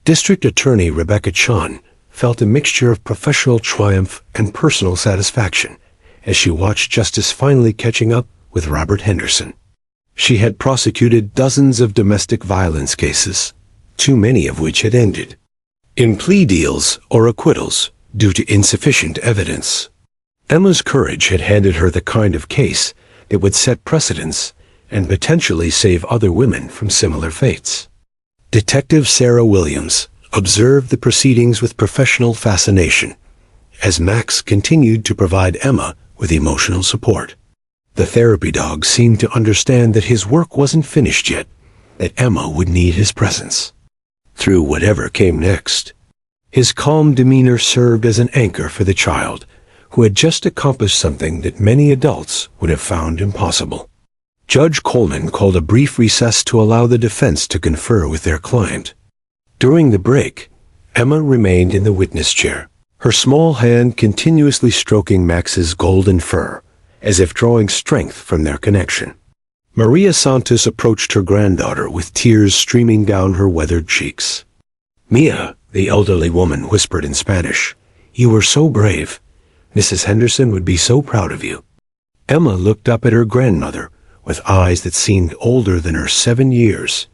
District Attorney Rebecca Chun felt a mixture of professional triumph and personal satisfaction as she watched justice finally catching up with Robert Henderson. She had prosecuted dozens of domestic violence cases, too many of which had ended in plea deals or acquittals due to insufficient evidence. Emma's courage had handed her the kind of case that would set precedents and potentially save other women from similar fates. Detective Sarah Williams observed the proceedings with professional fascination as Max continued to provide Emma with emotional support. The therapy dog seemed to understand that his work wasn't finished yet, that Emma would need his presence through whatever came next. His calm demeanor served as an anchor for the child, who had just accomplished something that many adults would have found impossible. Judge Coleman called a brief recess to allow the defense to confer with their client. During the break, Emma remained in the witness chair, her small hand continuously stroking Max's golden fur, as if drawing strength from their connection. Maria Santos approached her granddaughter with tears streaming down her weathered cheeks. "Mia," the elderly woman whispered in Spanish, "you were so brave. Mrs. Henderson would be so proud of you." Emma looked up at her grandmother with eyes that seemed older than her 7 years,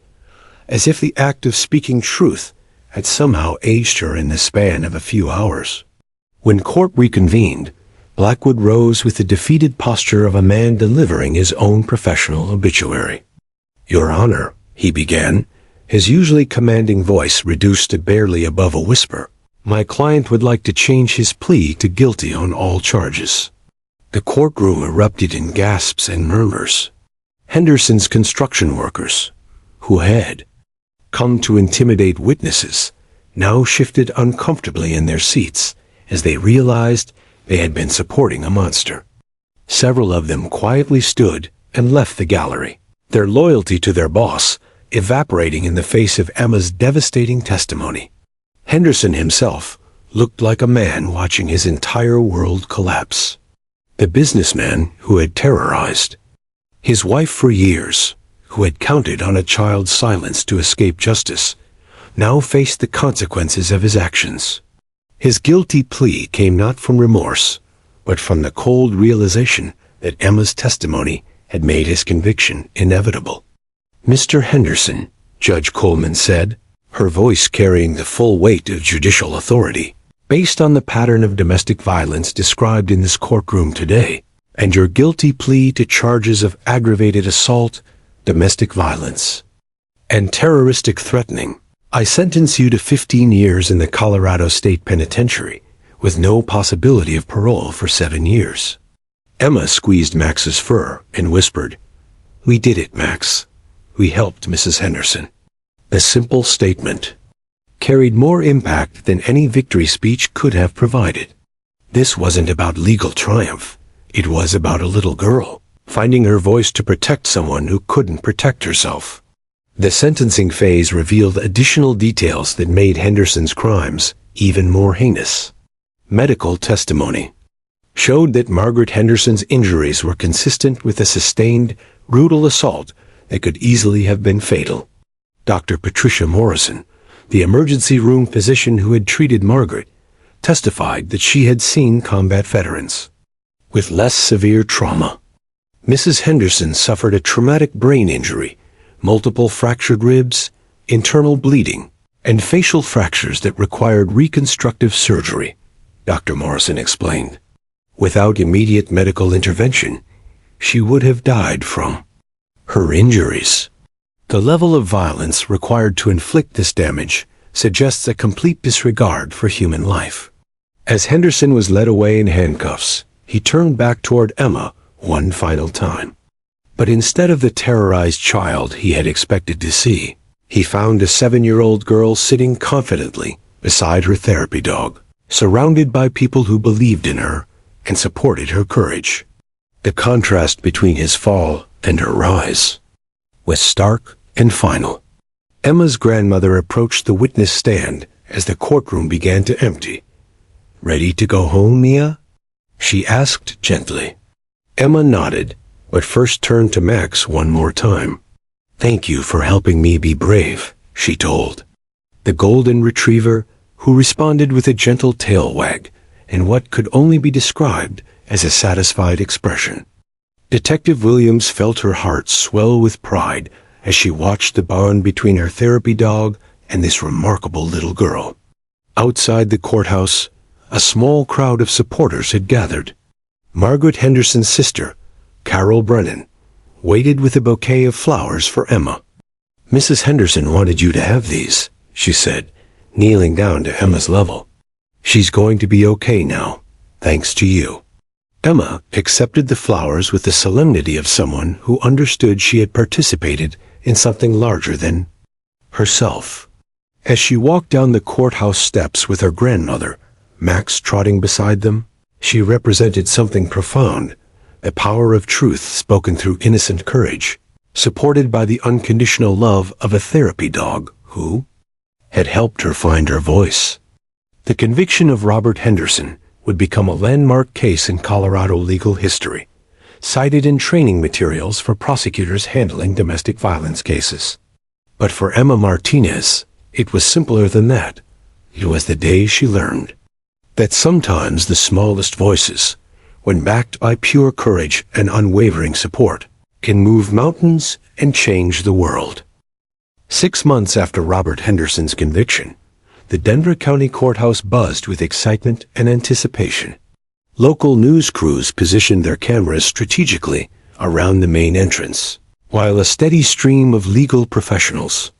as if the act of speaking truth had somehow aged her in the span of a few hours. When court reconvened, Blackwood rose with the defeated posture of a man delivering his own professional obituary. "Your Honor," he began, his usually commanding voice reduced to barely above a whisper, "my client would like to change his plea to guilty on all charges." The courtroom erupted in gasps and murmurs. Henderson's construction workers, who had come to intimidate witnesses, now shifted uncomfortably in their seats as they realized they had been supporting a monster. Several of them quietly stood and left the gallery, their loyalty to their boss evaporating in the face of Emma's devastating testimony. Henderson himself looked like a man watching his entire world collapse. The businessman who had terrorized his wife for years, who had counted on a child's silence to escape justice, now faced the consequences of his actions. His guilty plea came not from remorse, but from the cold realization that Emma's testimony had made his conviction inevitable. "Mr. Henderson," Judge Coleman said, her voice carrying the full weight of judicial authority, "based on the pattern of domestic violence described in this courtroom today, and your guilty plea to charges of aggravated assault, domestic violence, and terroristic threatening, I sentence you to 15 years in the Colorado State Penitentiary, with no possibility of parole for 7 years. Emma squeezed Max's fur and whispered, "We did it, Max. We helped Mrs. Henderson." The simple statement carried more impact than any victory speech could have provided. This wasn't about legal triumph. It was about a little girl finding her voice to protect someone who couldn't protect herself. The sentencing phase revealed additional details that made Henderson's crimes even more heinous. Medical testimony showed that Margaret Henderson's injuries were consistent with a sustained, brutal assault that could easily have been fatal. Dr. Patricia Morrison, the emergency room physician who had treated Margaret, testified that she had seen combat veterans with less severe trauma. Mrs. Henderson suffered a traumatic brain injury, multiple fractured ribs, internal bleeding, and facial fractures that required reconstructive surgery, Dr. Morrison explained. Without immediate medical intervention, she would have died from her injuries. The level of violence required to inflict this damage suggests a complete disregard for human life. As Henderson was led away in handcuffs, he turned back toward Emma one final time. But instead of the terrorized child he had expected to see, he found a 7-year-old girl sitting confidently beside her therapy dog, surrounded by people who believed in her and supported her courage. The contrast between his fall and her rise was stark and final. Emma's grandmother approached the witness stand as the courtroom began to empty. "Ready to go home, Mia?" she asked gently. Emma nodded, but first turned to Max one more time. "Thank you for helping me be brave," she told. The golden retriever, who responded with a gentle tail wag and what could only be described as a satisfied expression. Detective Williams felt her heart swell with pride as she watched the bond between her therapy dog and this remarkable little girl. Outside the courthouse, a small crowd of supporters had gathered. Margaret Henderson's sister, Carol Brennan, waited with a bouquet of flowers for Emma. "Mrs. Henderson wanted you to have these," she said, kneeling down to Emma's level. "She's going to be okay now, thanks to you." Emma accepted the flowers with the solemnity of someone who understood she had participated in something larger than herself. As she walked down the courthouse steps with her grandmother, Max trotting beside them, she represented something profound, a power of truth spoken through innocent courage, supported by the unconditional love of a therapy dog who had helped her find her voice. The conviction of Robert Henderson would become a landmark case in Colorado legal history, cited in training materials for prosecutors handling domestic violence cases. But for Emma Martinez, it was simpler than that. It was the day she learned that sometimes the smallest voices, when backed by pure courage and unwavering support, can move mountains and change the world. 6 months after Robert Henderson's conviction, the Denver County Courthouse buzzed with excitement and anticipation. Local news crews positioned their cameras strategically around the main entrance, while a steady stream of legal professionals,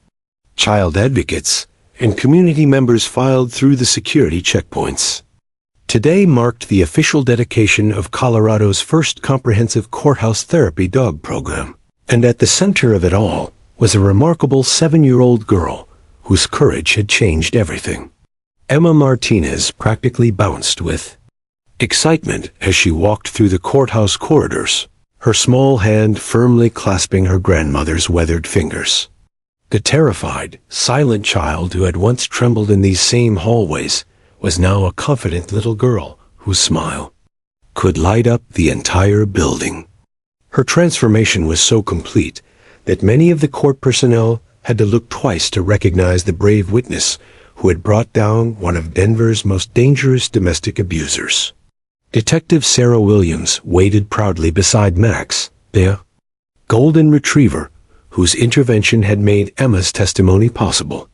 child advocates, and community members filed through the security checkpoints. Today marked the official dedication of Colorado's first comprehensive courthouse therapy dog program, and at the center of it all was a remarkable 7-year-old girl whose courage had changed everything. Emma Martinez practically bounced with excitement as she walked through the courthouse corridors, her small hand firmly clasping her grandmother's weathered fingers. The terrified, silent child who had once trembled in these same hallways was now a confident little girl whose smile could light up the entire building. Her transformation was so complete that many of the court personnel had to look twice to recognize the brave witness who had brought down one of Denver's most dangerous domestic abusers. Detective Sarah Williams waited proudly beside Max, their golden retriever, whose intervention had made Emma's testimony possible.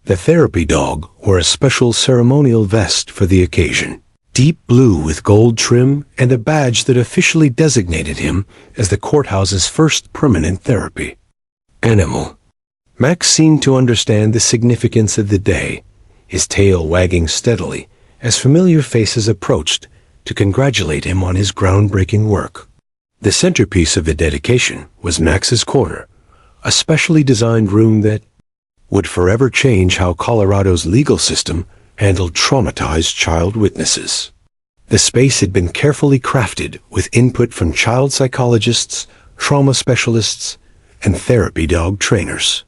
The therapy dog wore a special ceremonial vest for the occasion, deep blue with gold trim and a badge that officially designated him as the courthouse's first permanent therapy animal. Max seemed to understand the significance of the day, his tail wagging steadily as familiar faces approached to congratulate him on his groundbreaking work. The centerpiece of the dedication was Max's Corner, a specially designed room that would forever change how Colorado's legal system handled traumatized child witnesses. The space had been carefully crafted with input from child psychologists, trauma specialists, and therapy dog trainers.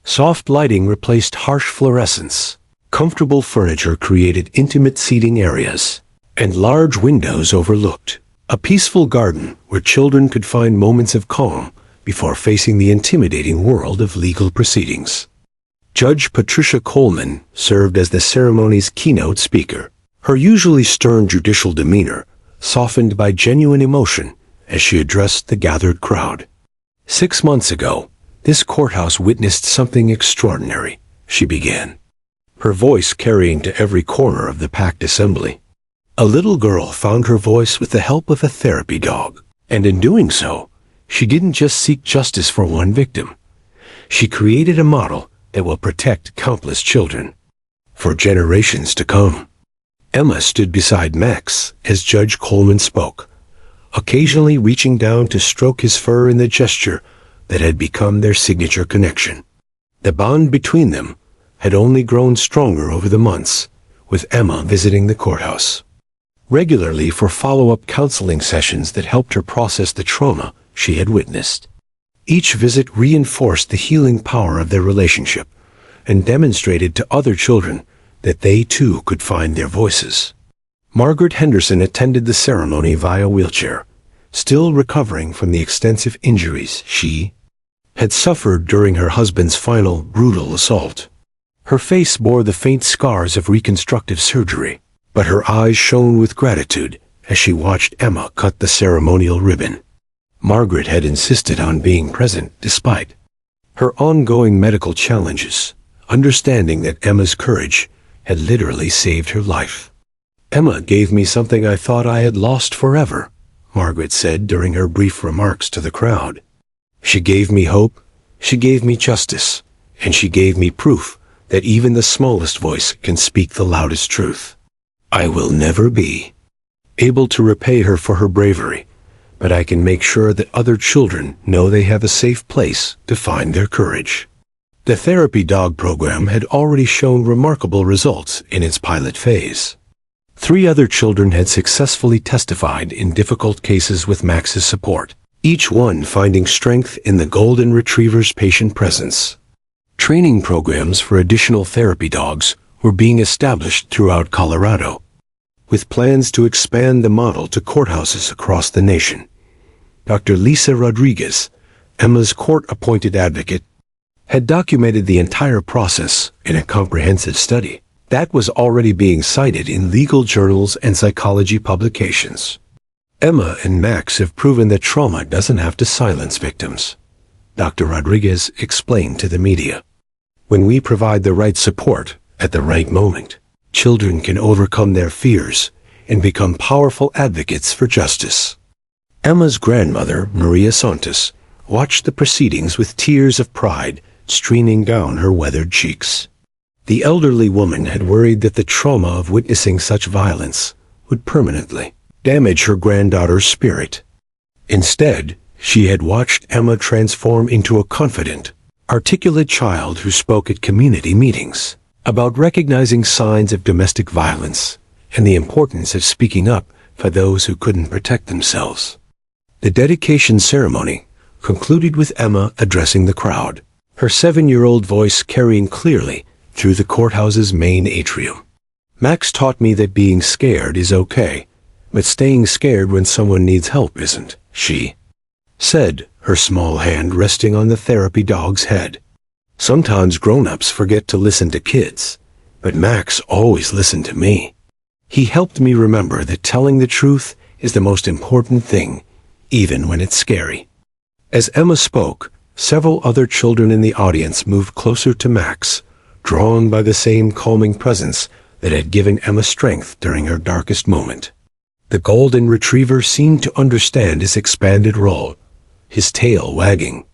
Soft lighting replaced harsh fluorescence, comfortable furniture created intimate seating areas, and large windows overlooked a peaceful garden where children could find moments of calm before facing the intimidating world of legal proceedings. Judge Patricia Coleman served as the ceremony's keynote speaker, her usually stern judicial demeanor softened by genuine emotion as she addressed the gathered crowd. 6 months ago, this courthouse witnessed something extraordinary, she began, her voice carrying to every corner of the packed assembly. A little girl found her voice with the help of a therapy dog, and in doing so, she didn't just seek justice for one victim. She created a model that will protect countless children for generations to come. Emma stood beside Max as Judge Coleman spoke, occasionally reaching down to stroke his fur in the gesture that had become their signature connection. The bond between them had only grown stronger over the months, with Emma visiting the courthouse regularly for follow-up counseling sessions that helped her process the trauma she had witnessed. Each visit reinforced the healing power of their relationship and demonstrated to other children that they too could find their voices. Margaret Henderson attended the ceremony via wheelchair, still recovering from the extensive injuries she had suffered during her husband's final brutal assault. Her face bore the faint scars of reconstructive surgery, but her eyes shone with gratitude as she watched Emma cut the ceremonial ribbon. Margaret had insisted on being present despite her ongoing medical challenges, understanding that Emma's courage had literally saved her life. "Emma gave me something I thought I had lost forever," Margaret said during her brief remarks to the crowd. "She gave me hope, she gave me justice, and she gave me proof that even the smallest voice can speak the loudest truth. I will never be able to repay her for her bravery, but I can make sure that other children know they have a safe place to find their courage." The therapy dog program had already shown remarkable results in its pilot phase. 3 other children had successfully testified in difficult cases with Max's support, each one finding strength in the Golden Retriever's patient presence. Training programs for additional therapy dogs were being established throughout Colorado, with plans to expand the model to courthouses across the nation. Dr. Lisa Rodriguez, Emma's court-appointed advocate, had documented the entire process in a comprehensive study that was already being cited in legal journals and psychology publications. Emma and Max have proven that trauma doesn't have to silence victims, Dr. Rodriguez explained to the media. When we provide the right support at the right moment, children can overcome their fears and become powerful advocates for justice. Emma's grandmother, Maria Santos, watched the proceedings with tears of pride streaming down her weathered cheeks. The elderly woman had worried that the trauma of witnessing such violence would permanently damage her granddaughter's spirit. Instead, she had watched Emma transform into a confident, articulate child who spoke at community meetings about recognizing signs of domestic violence and the importance of speaking up for those who couldn't protect themselves. The dedication ceremony concluded with Emma addressing the crowd, her 7-year-old voice carrying clearly through the courthouse's main atrium. "Max taught me that being scared is okay, but staying scared when someone needs help isn't," she said, her small hand resting on the therapy dog's head. "Sometimes grown-ups forget to listen to kids, but Max always listened to me. He helped me remember that telling the truth is the most important thing, even when it's scary." As Emma spoke, several other children in the audience moved closer to Max, drawn by the same calming presence that had given Emma strength during her darkest moment. The Golden Retriever seemed to understand his expanded role, his tail wagging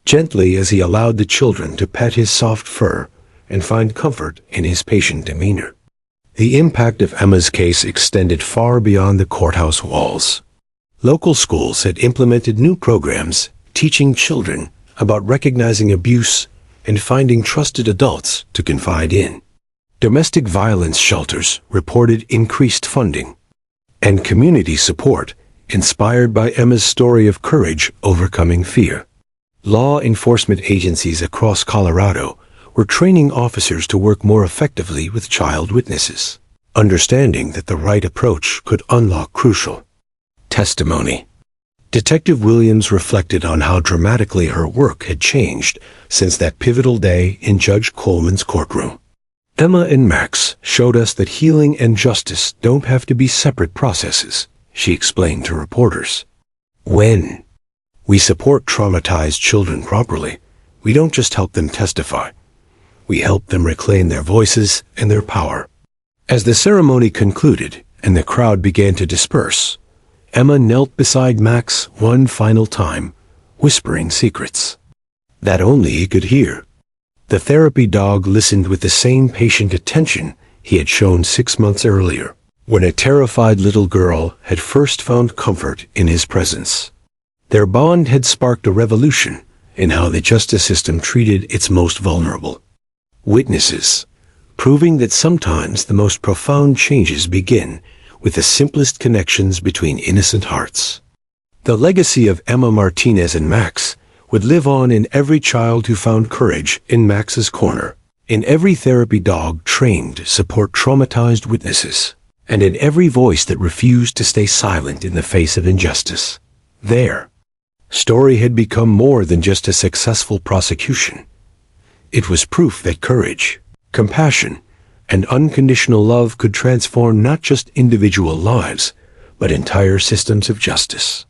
gently as he allowed the children to pet his soft fur and find comfort in his patient demeanor. The impact of Emma's case extended far beyond the courthouse walls. Local schools had implemented new programs teaching children about recognizing abuse and finding trusted adults to confide in. Domestic violence shelters reported increased funding and community support, inspired by Emma's story of courage overcoming fear. Law enforcement agencies across Colorado were training officers to work more effectively with child witnesses, understanding that the right approach could unlock crucial testimony. Detective Williams reflected on how dramatically her work had changed since that pivotal day in Judge Coleman's courtroom. "Emma and Max showed us that healing and justice don't have to be separate processes," she explained to reporters. "When we support traumatized children properly, we don't just help them testify. We help them reclaim their voices and their power." As the ceremony concluded and the crowd began to disperse, Emma knelt beside Max one final time, whispering secrets that only he could hear. The therapy dog listened with the same patient attention he had shown 6 months earlier, when a terrified little girl had first found comfort in his presence. Their bond had sparked a revolution in how the justice system treated its most vulnerable witnesses, proving that sometimes the most profound changes begin with the simplest connections between innocent hearts. The legacy of Emma Martinez and Max would live on in every child who found courage in Max's corner, in every therapy dog trained to support traumatized witnesses, and in every voice that refused to stay silent in the face of injustice. Their story had become more than just a successful prosecution. It was proof that courage, compassion, and unconditional love could transform not just individual lives, but entire systems of justice.